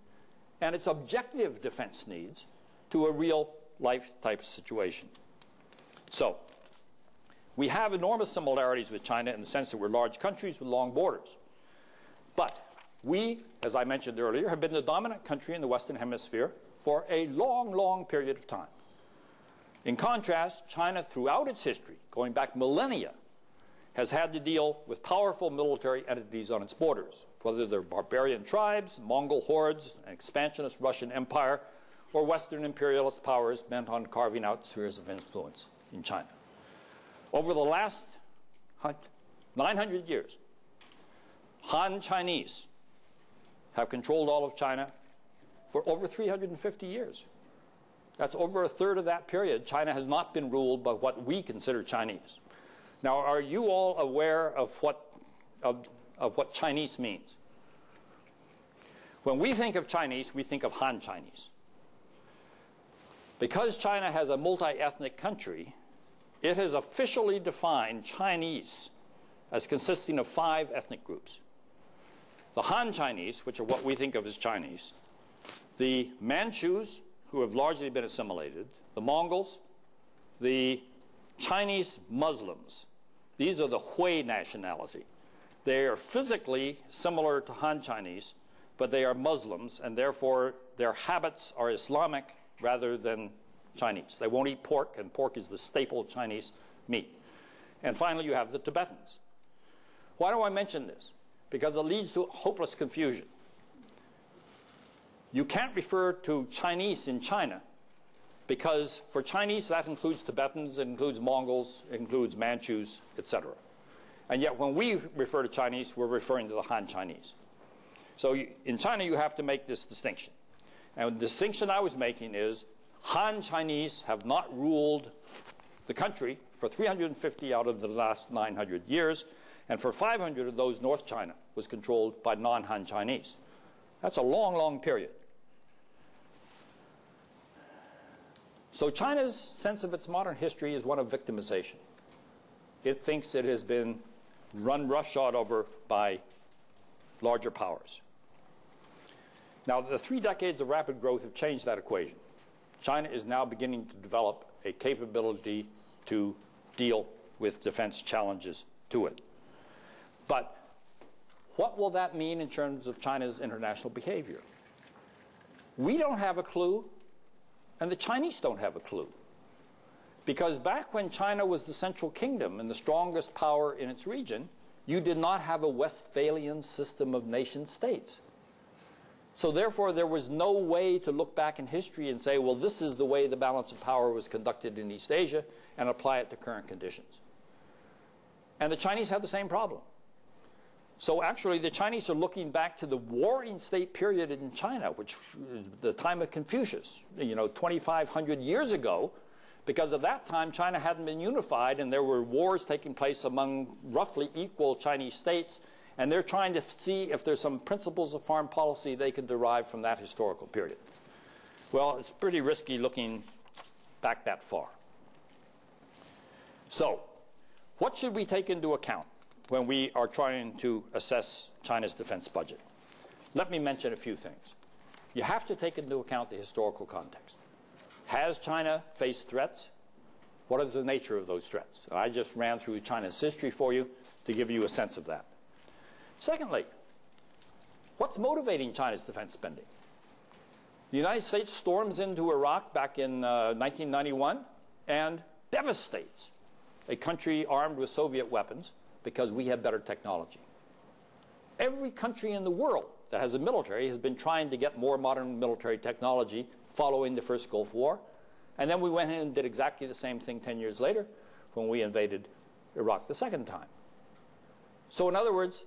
and its objective defense needs to a real-life type situation? So, we have enormous similarities with China in the sense that we're large countries with long borders. But we, as I mentioned earlier, have been the dominant country in the Western Hemisphere for a long, long period of time. In contrast, China, throughout its history, going back millennia, has had to deal with powerful military entities on its borders, whether they're barbarian tribes, Mongol hordes, an expansionist Russian empire, or Western imperialist powers bent on carving out spheres of influence in China. Over the last 900 years, Han Chinese have controlled all of China for over 350 years. That's over a third of that period. China has not been ruled by what we consider Chinese. Now, are you all aware of what Chinese means? When we think of Chinese, we think of Han Chinese. Because China has a multi-ethnic country, it has officially defined Chinese as consisting of 5 ethnic groups. The Han Chinese, which are what we think of as Chinese, the Manchus, who have largely been assimilated, the Mongols, the Chinese Muslims. These are the Hui nationality. They are physically similar to Han Chinese, but they are Muslims, and therefore their habits are Islamic rather than Chinese. They won't eat pork, and pork is the staple Chinese meat. And finally, you have the Tibetans. Why do I mention this? Because it leads to hopeless confusion. You can't refer to Chinese in China because for Chinese that includes Tibetans, it includes Mongols, it includes Manchus, etc. And yet when we refer to Chinese, we're referring to the Han Chinese. So in China you have to make this distinction. And the distinction I was making is Han Chinese have not ruled the country for 350 out of the last 900 years, and for 500 of those, North China was controlled by non-Han Chinese. That's a long, long period. So China's sense of its modern history is one of victimization. It thinks it has been run roughshod over by larger powers. Now, the 3 decades of rapid growth have changed that equation. China is now beginning to develop a capability to deal with defense challenges to it. But what will that mean in terms of China's international behavior? We don't have a clue, and the Chinese don't have a clue. Because back when China was the central kingdom and the strongest power in its region, you did not have a Westphalian system of nation states. So therefore, there was no way to look back in history and say, well, this is the way the balance of power was conducted in East Asia and apply it to current conditions. And the Chinese have the same problem. So actually, the Chinese are looking back to the warring state period in China, which is the time of Confucius, 2,500 years ago, because at that time, China hadn't been unified, and there were wars taking place among roughly equal Chinese states, and they're trying to see if there's some principles of foreign policy they can derive from that historical period. Well, it's pretty risky looking back that far. So, what should we take into account when we are trying to assess China's defense budget? Let me mention a few things. You have to take into account the historical context. Has China faced threats? What is the nature of those threats? I just ran through China's history for you to give you a sense of that. Secondly, what's motivating China's defense spending? The United States storms into Iraq back in 1991 and devastates a country armed with Soviet weapons because we have better technology. Every country in the world that has a military has been trying to get more modern military technology following the first Gulf War. And then we went in and did exactly the same thing 10 years later. when we invaded Iraq the second time. So in other words,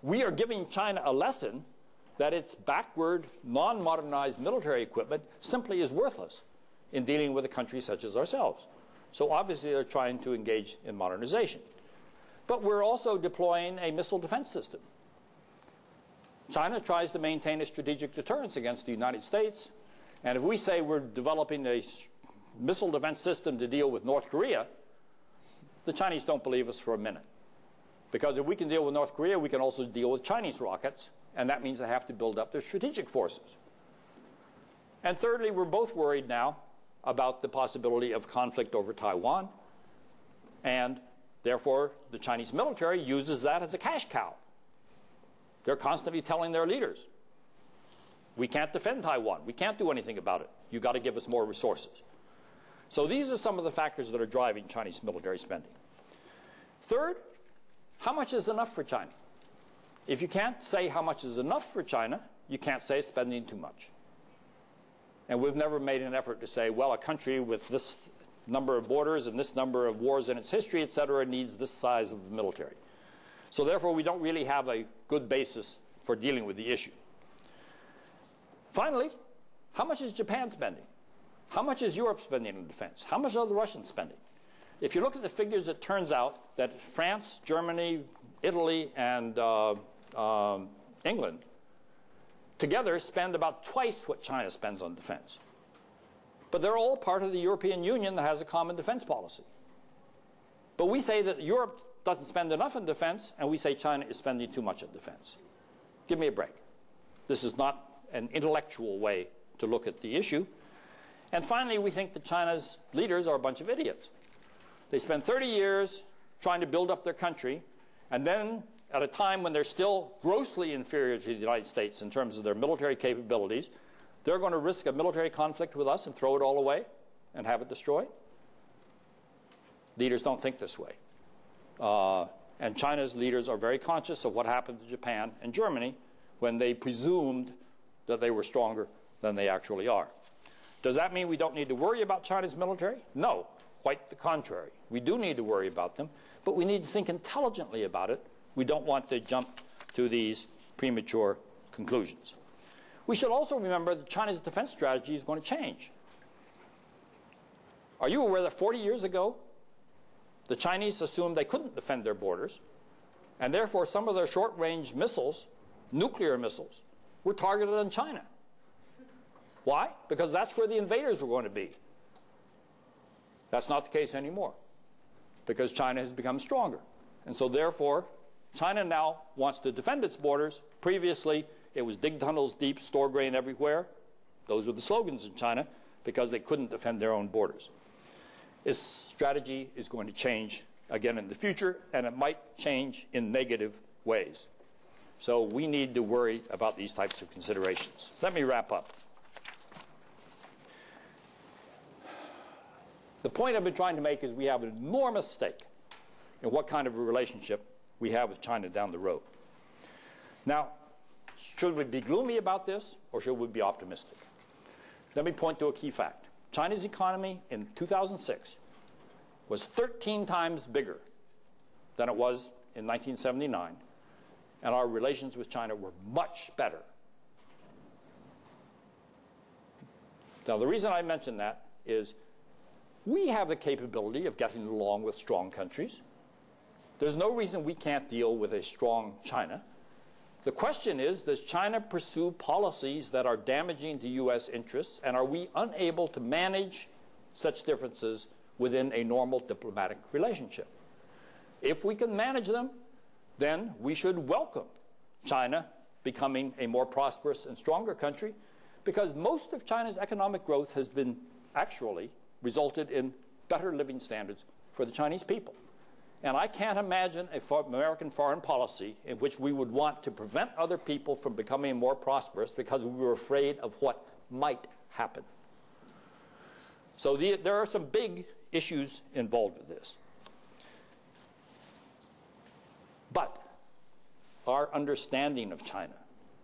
we are giving China a lesson that its backward, non-modernized military equipment simply is worthless in dealing with a country such as ourselves. So obviously they're trying to engage in modernization. But we're also deploying a missile defense system. China tries to maintain a strategic deterrence against the United States. And if we say we're developing a missile defense system to deal with North Korea, the Chinese don't believe us for a minute. Because if we can deal with North Korea, we can also deal with Chinese rockets, and that means they have to build up their strategic forces. And thirdly, we're both worried now about the possibility of conflict over Taiwan, and therefore the Chinese military uses that as a cash cow. They're constantly telling their leaders, we can't defend Taiwan, we can't do anything about it, you've got to give us more resources. So these are some of the factors that are driving Chinese military spending. Third, how much is enough for China? If you can't say how much is enough for China, you can't say it's spending too much. And we've never made an effort to say, well, a country with this number of borders and this number of wars in its history, et cetera, needs this size of the military. So therefore, we don't really have a good basis for dealing with the issue. Finally, how much is Japan spending? How much is Europe spending on defense? How much are the Russians spending? If you look at the figures, it turns out that France, Germany, Italy, and England together spend about twice what China spends on defense. But they're all part of the European Union that has a common defense policy. But we say that Europe doesn't spend enough on defense, and we say China is spending too much on defense. Give me a break. This is not an intellectual way to look at the issue. And finally, we think that China's leaders are a bunch of idiots. They spend 30 years trying to build up their country, and then at a time when they're still grossly inferior to the United States in terms of their military capabilities, they're going to risk a military conflict with us and throw it all away and have it destroyed? Leaders don't think this way. And China's leaders are very conscious of what happened to Japan and Germany when they presumed that they were stronger than they actually are. Does that mean we don't need to worry about China's military? No, quite the contrary. We do need to worry about them, but we need to think intelligently about it. We don't want to jump to these premature conclusions. We should also remember that China's defense strategy is going to change. Are you aware that 40 years ago, the Chinese assumed they couldn't defend their borders, and therefore some of their short-range missiles, nuclear missiles, were targeted on China? Why? Because that's where the invaders were going to be. That's not the case anymore, because China has become stronger. And so therefore, China now wants to defend its borders. Previously, it was dig tunnels deep, store grain everywhere. Those were the slogans in China, because they couldn't defend their own borders. Its strategy is going to change again in the future, and it might change in negative ways. So we need to worry about these types of considerations. Let me wrap up. The point I've been trying to make is we have an enormous stake in what kind of a relationship we have with China down the road. Now, should we be gloomy about this, or should we be optimistic? Let me point to a key fact. China's economy in 2006 was 13 times bigger than it was in 1979, and our relations with China were much better. Now, the reason I mention that is we have the capability of getting along with strong countries. There's no reason we can't deal with a strong China. The question is, does China pursue policies that are damaging to U.S. interests, and are we unable to manage such differences within a normal diplomatic relationship? If we can manage them, then we should welcome China becoming a more prosperous and stronger country, because most of China's economic growth has been actually resulted in better living standards for the Chinese people. And I can't imagine an American foreign policy in which we would want to prevent other people from becoming more prosperous because we were afraid of what might happen. So there are some big issues involved with this. But our understanding of China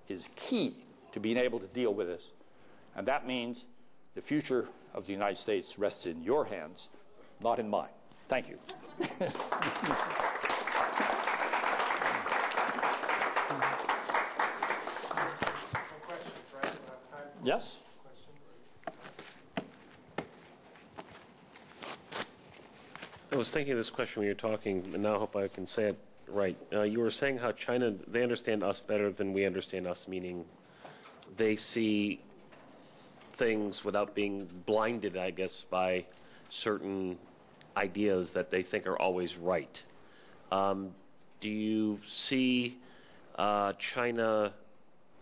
is key to being able to deal with this. And that means the future of the United States rests in your hands, not in mine. Thank you. Yes? I was thinking of this question when you were talking, and now I hope I can say it right. You were saying how China, they understand us better than we understand us, meaning they see things without being blinded, I guess, by certain ideas that they think are always right. Do you see China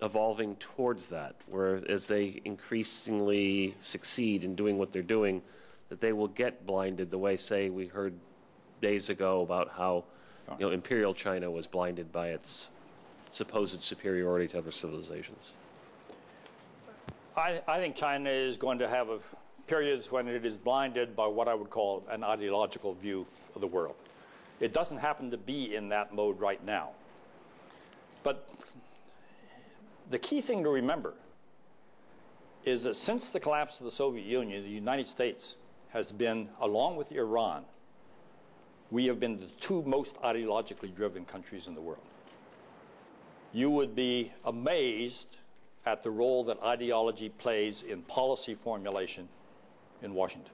evolving towards that, where as they increasingly succeed in doing what they're doing, that they will get blinded the way, say, we heard days ago about how Imperial China was blinded by its supposed superiority to other civilizations? I think China is going to have periods when it is blinded by what I would call an ideological view of the world. It doesn't happen to be in that mode right now. But the key thing to remember is that since the collapse of the Soviet Union, the United States has been, along with Iran, we have been the two most ideologically driven countries in the world. You would be amazed at the role that ideology plays in policy formulation in Washington.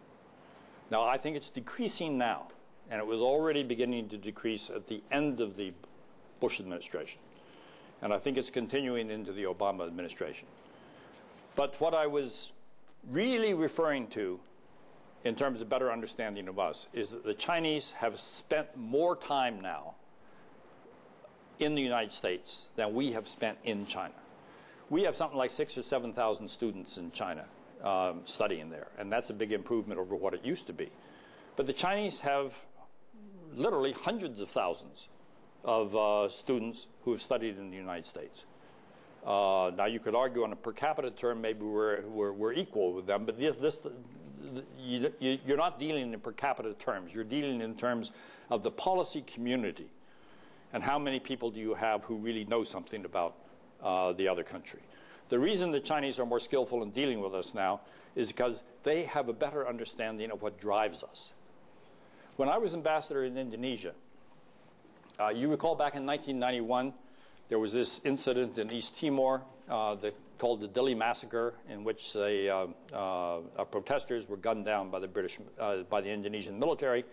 Now, I think it's decreasing now, and it was already beginning to decrease at the end of the Bush administration. And I think it's continuing into the Obama administration. But what I was really referring to in terms of better understanding of us is that the Chinese have spent more time now in the United States than we have spent in China. We have something like 6,000 or 7,000 students in China studying there, and that's a big improvement over what it used to be. But the Chinese have literally hundreds of thousands of students who have studied in the United States. Now, you could argue on a per capita term, maybe we're equal with them, but you're not dealing in per capita terms. You're dealing in terms of the policy community and how many people do you have who really know something about the other country. The reason the Chinese are more skillful in dealing with us now is because they have a better understanding of what drives us. When I was ambassador in Indonesia, you recall back in 1991, there was this incident in East Timor called the Dili Massacre, in which protesters were gunned down by the Indonesian military,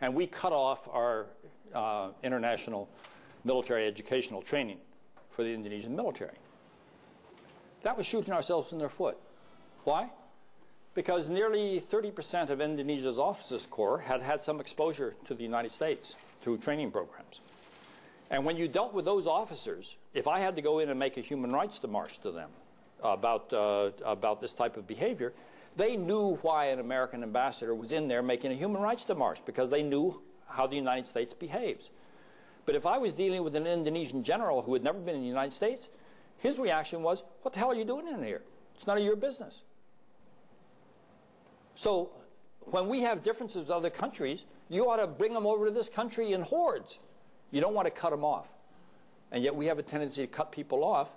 and we cut off our international military educational training for the Indonesian military. That was shooting ourselves in the foot. Why? Because nearly 30% of Indonesia's officers' corps had had some exposure to the United States through training programs. And when you dealt with those officers, if I had to go in and make a human rights démarche to them about this type of behavior, they knew why an American ambassador was in there making a human rights démarche, because they knew how the United States behaves. But if I was dealing with an Indonesian general who had never been in the United States, his reaction was, what the hell are you doing in here? It's none of your business. So when we have differences with other countries, you ought to bring them over to this country in hordes. You don't want to cut them off. And yet we have a tendency to cut people off.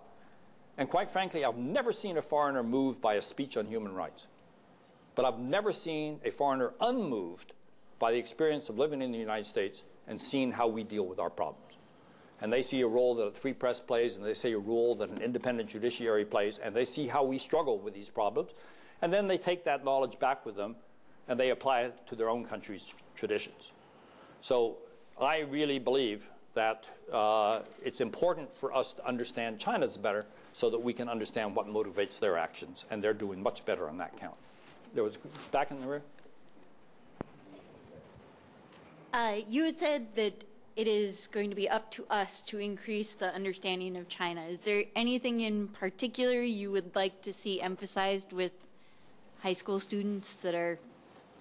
And quite frankly, I've never seen a foreigner moved by a speech on human rights. But I've never seen a foreigner unmoved by the experience of living in the United States and seeing how we deal with our problems. And they see a role that a free press plays, and they see a role that an independent judiciary plays, and they see how we struggle with these problems. And then they take that knowledge back with them, and they apply it to their own country's traditions. So I really believe that it's important for us to understand China's better so that we can understand what motivates their actions, and they're doing much better on that count. There was back in the rear. You had said that it is going to be up to us to increase the understanding of China. Is there anything in particular you would like to see emphasized with high school students that are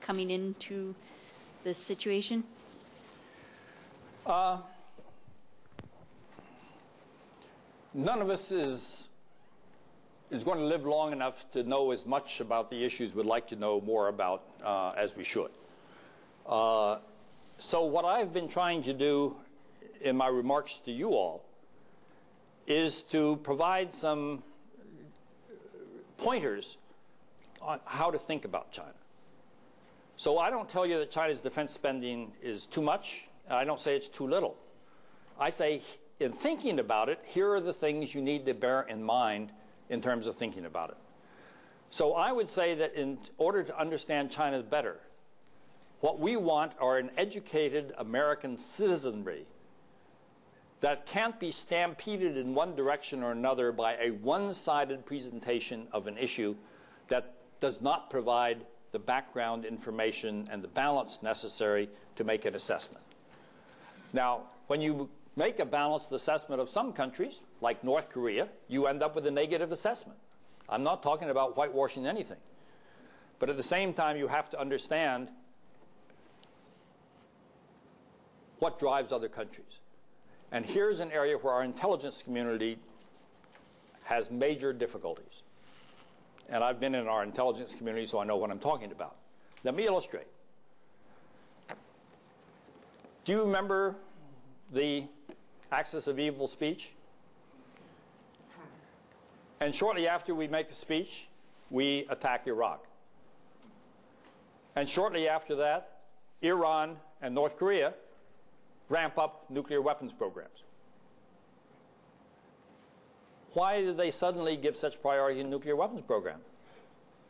coming into this situation? None of us is going to live long enough to know as much about the issues we'd like to know more about as we should. So what I've been trying to do in my remarks to you all is to provide some pointers on how to think about China. So I don't tell you that China's defense spending is too much. I don't say it's too little. I say, in thinking about it, here are the things you need to bear in mind in terms of thinking about it. So I would say that in order to understand China better, what we want are an educated American citizenry that can't be stampeded in one direction or another by a one-sided presentation of an issue that does not provide the background information and the balance necessary to make an assessment. Now, when you make a balanced assessment of some countries, like North Korea, you end up with a negative assessment. I'm not talking about whitewashing anything. But at the same time, you have to understand what drives other countries. And here's an area where our intelligence community has major difficulties. And I've been in our intelligence community, so I know what I'm talking about. Let me illustrate. Do you remember the Axis of Evil speech? And shortly after we make the speech, we attack Iraq. And shortly after that, Iran and North Korea ramp up nuclear weapons programs. Why did they suddenly give such priority to the nuclear weapons program?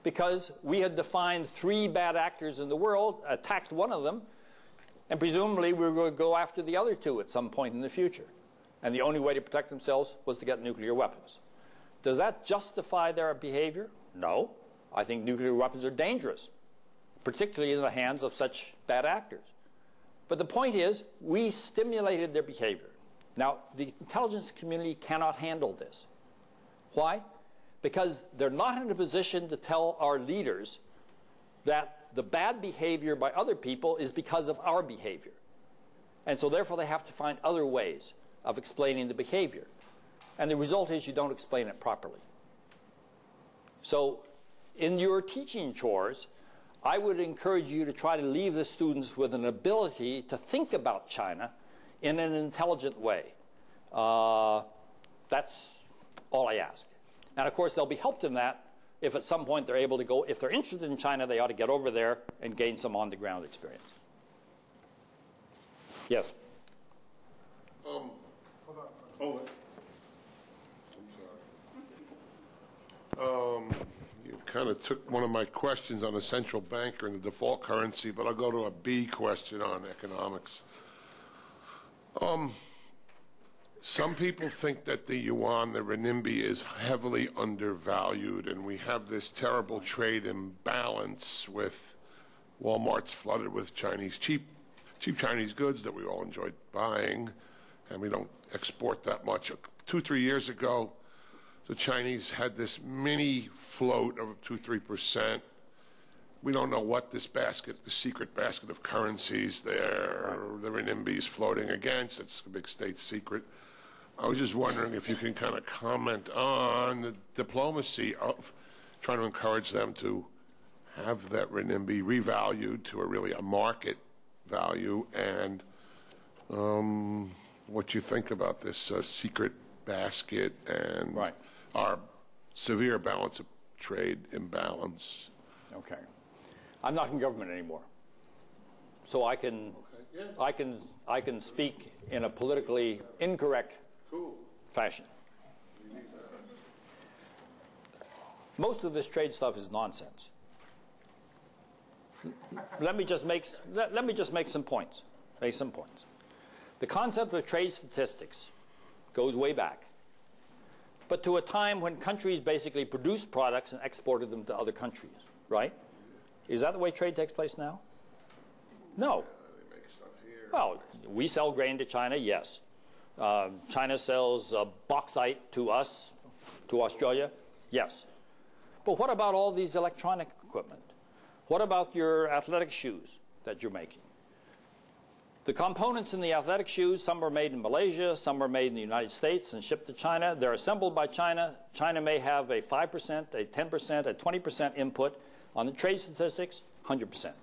Because we had defined 3 bad actors in the world, attacked one of them, and presumably we were going to go after the other 2 at some point in the future. And the only way to protect themselves was to get nuclear weapons. Does that justify their behavior? No. I think nuclear weapons are dangerous, particularly in the hands of such bad actors. But the point is, we stimulated their behavior. Now, the intelligence community cannot handle this. Why? Because they're not in a position to tell our leaders that the bad behavior by other people is because of our behavior. And so therefore they have to find other ways of explaining the behavior. And the result is you don't explain it properly. So in your teaching chores, I would encourage you to try to leave the students with an ability to think about China in an intelligent way. That's all I ask. And of course, they'll be helped in that if at some point they're able to go. If they're interested in China, they ought to get over there and gain some on-the-ground experience. Yes? Hold on. I'm sorry. You kind of took one of my questions on the central banker and the default currency, but I'll go to a B question on economics. Some people think that the yuan, the renminbi, is heavily undervalued, and we have this terrible trade imbalance with Walmart's flooded with cheap Chinese goods that we all enjoyed buying, and we don't export that much. 2-3 years ago, the Chinese had this mini float of 2-3%. We don't know what this basket, the secret basket of currencies there, the renminbi is floating against. It's a big state secret. I was just wondering if you can kind of comment on the diplomacy of trying to encourage them to have that renminbi revalued to a market value, and what you think about this secret basket and our severe balance of trade imbalance. Okay. I'm not in government anymore, so I can speak in a politically incorrect fashion. Most of this trade stuff is nonsense. Let me just make some points. The concept of trade statistics goes way back, but to a time when countries basically produced products and exported them to other countries, right? Is that the way trade takes place now? No. They make stuff here. Well, we sell grain to China, yes. China sells bauxite to us, to Australia, yes. But what about all these electronic equipment? What about your athletic shoes that you're making? The components in the athletic shoes, some are made in Malaysia, some are made in the United States and shipped to China. They're assembled by China. China may have a 5%, a 10%, a 20% input. On the trade statistics, 100%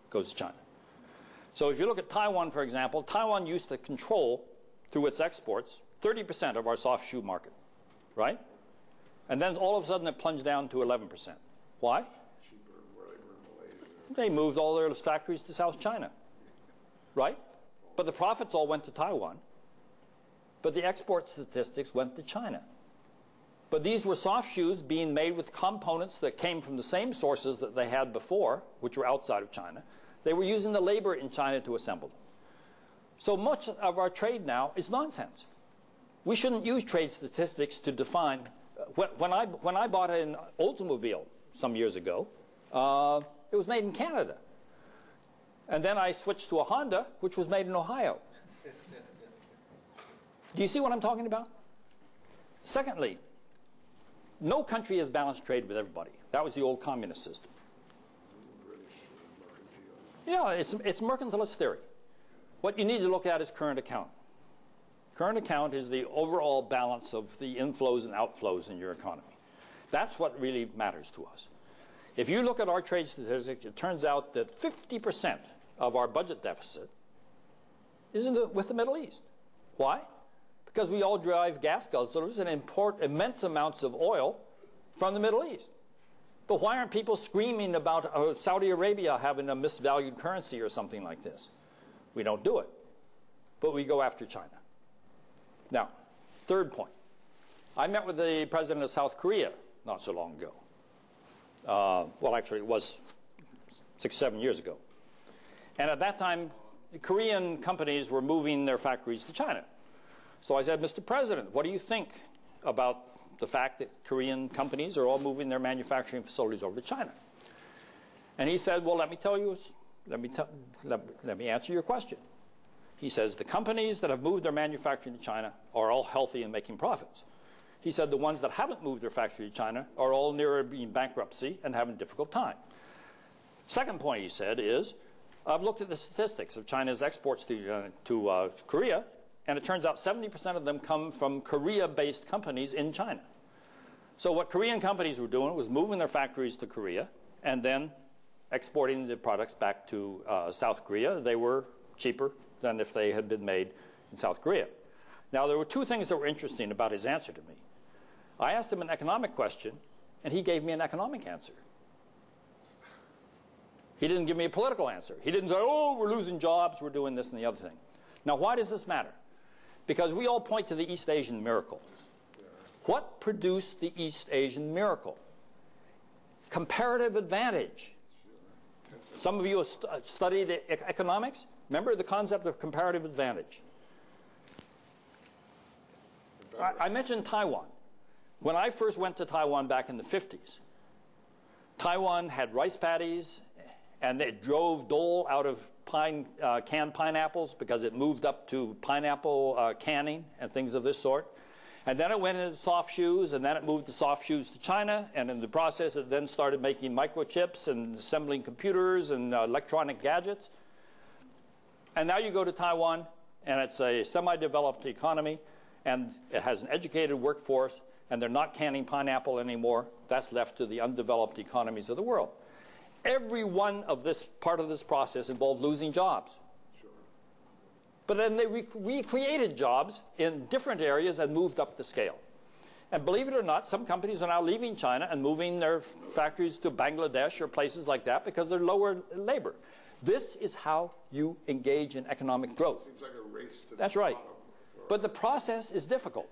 goes to China. So if you look at Taiwan, for example, Taiwan used to control, through its exports, 30% of our soft shoe market, right? And then all of a sudden it plunged down to 11%. Why? They moved all their factories to South China, right? But the profits all went to Taiwan. But the export statistics went to China. But these were soft shoes being made with components that came from the same sources that they had before, which were outside of China. They were using the labor in China to assemble them. So much of our trade now is nonsense. We shouldn't use trade statistics to define. When I bought an Oldsmobile some years ago, it was made in Canada. And then I switched to a Honda, which was made in Ohio. Do you see what I'm talking about? Secondly, no country has balanced trade with everybody. That was the old communist system. Yeah, it's mercantilist theory. What you need to look at is current account. Current account is the overall balance of the inflows and outflows in your economy. That's what really matters to us. If you look at our trade statistics, it turns out that 50% of our budget deficit is with the Middle East. Why? Because we all drive gas guzzlers and import immense amounts of oil from the Middle East. But why aren't people screaming about Saudi Arabia having a misvalued currency or something like this? We don't do it, but we go after China. Now, third point. I met with the president of South Korea not so long ago. Well, actually, it was 6, 7 years ago. And at that time, the Korean companies were moving their factories to China. So I said, Mr. President, what do you think about the fact that Korean companies are all moving their manufacturing facilities over to China? And he said, well, let me answer your question. He says, the companies that have moved their manufacturing to China are all healthy and making profits. He said, the ones that haven't moved their factory to China are all near being bankruptcy and having a difficult time. Second point, he said, is I've looked at the statistics of China's exports to Korea, and it turns out 70% of them come from Korea-based companies in China. So what Korean companies were doing was moving their factories to Korea and then exporting the products back to South Korea. They were cheaper than if they had been made in South Korea. Now, there were two things that were interesting about his answer to me. I asked him an economic question, and he gave me an economic answer. He didn't give me a political answer. He didn't say, oh, we're losing jobs, we're doing this and the other thing. Now, why does this matter? Because we all point to the East Asian miracle. What produced the East Asian miracle? Comparative advantage. Some of you have studied economics. Remember the concept of comparative advantage. I mentioned Taiwan. When I first went to Taiwan back in the 50s, Taiwan had rice paddies, and they drove dole out of canned pineapples because it moved up to pineapple canning and things of this sort. And then it went into soft shoes, and then it moved the soft shoes to China, and in the process it then started making microchips and assembling computers and electronic gadgets. And now you go to Taiwan, and it's a semi-developed economy, and it has an educated workforce, and they're not canning pineapple anymore. That's left to the undeveloped economies of the world. Every one of this part of this process involved losing jobs. Sure. But then they recreated jobs in different areas and moved up the scale. And believe it or not, some companies are now leaving China and moving their factories to Bangladesh or places like that because they're lower labor. This is how you engage in economic growth. Seems like a race to That's right. But the process is difficult.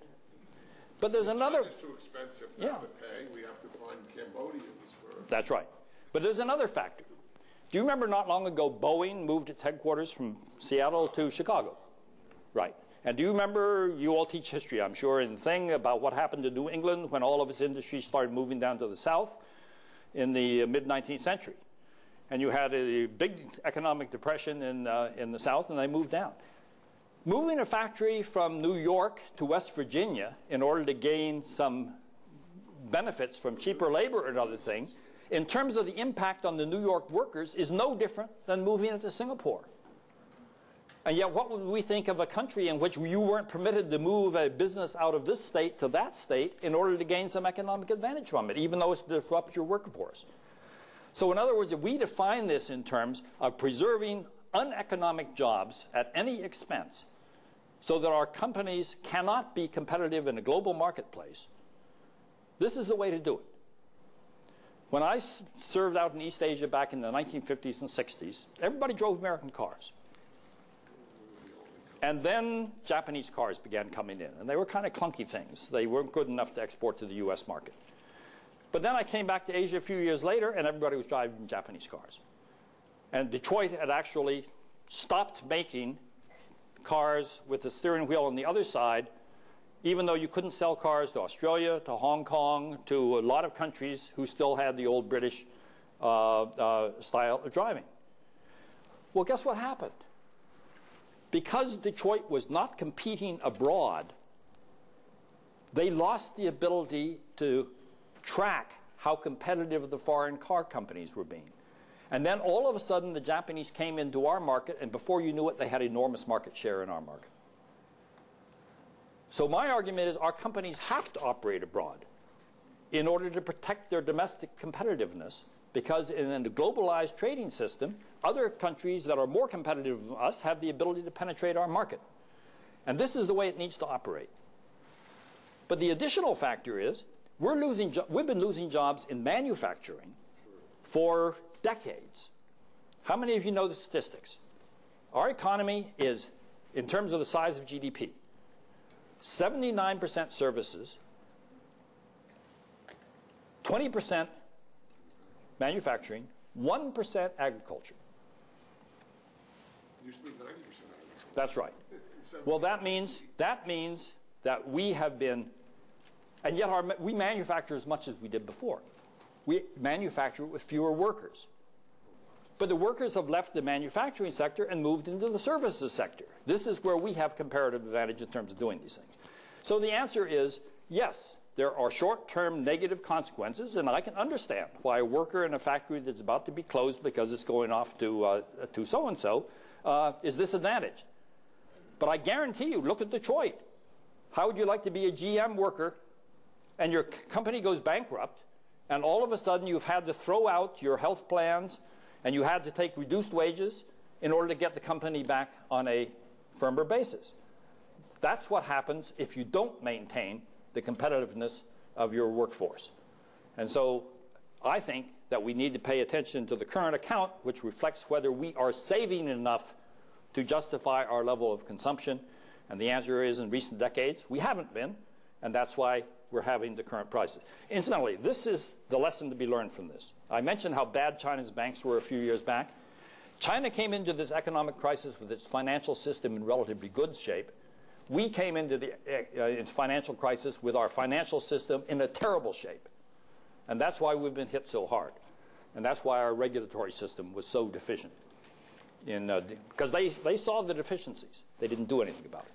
But there's another... China's too expensive now to pay. We have to find Cambodians for... That's right. But there's another factor. Do you remember not long ago Boeing moved its headquarters from Seattle to Chicago? Right. And do you remember, you all teach history, I'm sure, in the thing about what happened to New England when all of its industry started moving down to the south in the mid-19th century. And you had a big economic depression in the south, and they moved down. Moving a factory from New York to West Virginia in order to gain some benefits from cheaper labor and other things, in terms of the impact on the New York workers, is no different than moving it to Singapore. And yet, what would we think of a country in which you weren't permitted to move a business out of this state to that state in order to gain some economic advantage from it, even though it disrupts your workforce? So in other words, if we define this in terms of preserving uneconomic jobs at any expense so that our companies cannot be competitive in a global marketplace, this is the way to do it. When I served out in East Asia back in the 1950s and 60s, everybody drove American cars. And then Japanese cars began coming in, and they were kind of clunky things. They weren't good enough to export to the US market. But then I came back to Asia a few years later, and everybody was driving Japanese cars. And Detroit had actually stopped making cars with the steering wheel on the other side, even though you couldn't sell cars to Australia, to Hong Kong, to a lot of countries who still had the old British style of driving. Well, guess what happened? Because Detroit was not competing abroad, they lost the ability to track how competitive the foreign car companies were being. And then all of a sudden, the Japanese came into our market, and before you knew it, they had enormous market share in our market. So my argument is our companies have to operate abroad in order to protect their domestic competitiveness, because in a globalized trading system, other countries that are more competitive than us have the ability to penetrate our market. And this is the way it needs to operate. But the additional factor is we've been losing jobs in manufacturing for decades. How many of you know the statistics? Our economy is, in terms of the size of GDP, 79% services, 20% manufacturing, 1% agriculture. Used to be 90%. That's right. Well, that means that we have been, and yet we manufacture as much as we did before. We manufacture with fewer workers. But the workers have left the manufacturing sector and moved into the services sector. This is where we have comparative advantage in terms of doing these things. So the answer is yes, there are short-term negative consequences, and I can understand why a worker in a factory that's about to be closed because it's going off to so-and-so is disadvantaged. But I guarantee you, look at Detroit. How would you like to be a GM worker and your company goes bankrupt, and all of a sudden you've had to throw out your health plans and you had to take reduced wages in order to get the company back on a firmer basis? That's what happens if you don't maintain the competitiveness of your workforce. And so I think that we need to pay attention to the current account, which reflects whether we are saving enough to justify our level of consumption. And the answer is, in recent decades, we haven't been, and that's why we're having the current prices. Incidentally, this is the lesson to be learned from this. I mentioned how bad China's banks were a few years back. China came into this economic crisis with its financial system in relatively good shape. We came into the financial crisis with our financial system in a terrible shape. And that's why we've been hit so hard. And that's why our regulatory system was so deficient. Because they saw the deficiencies. They didn't do anything about it.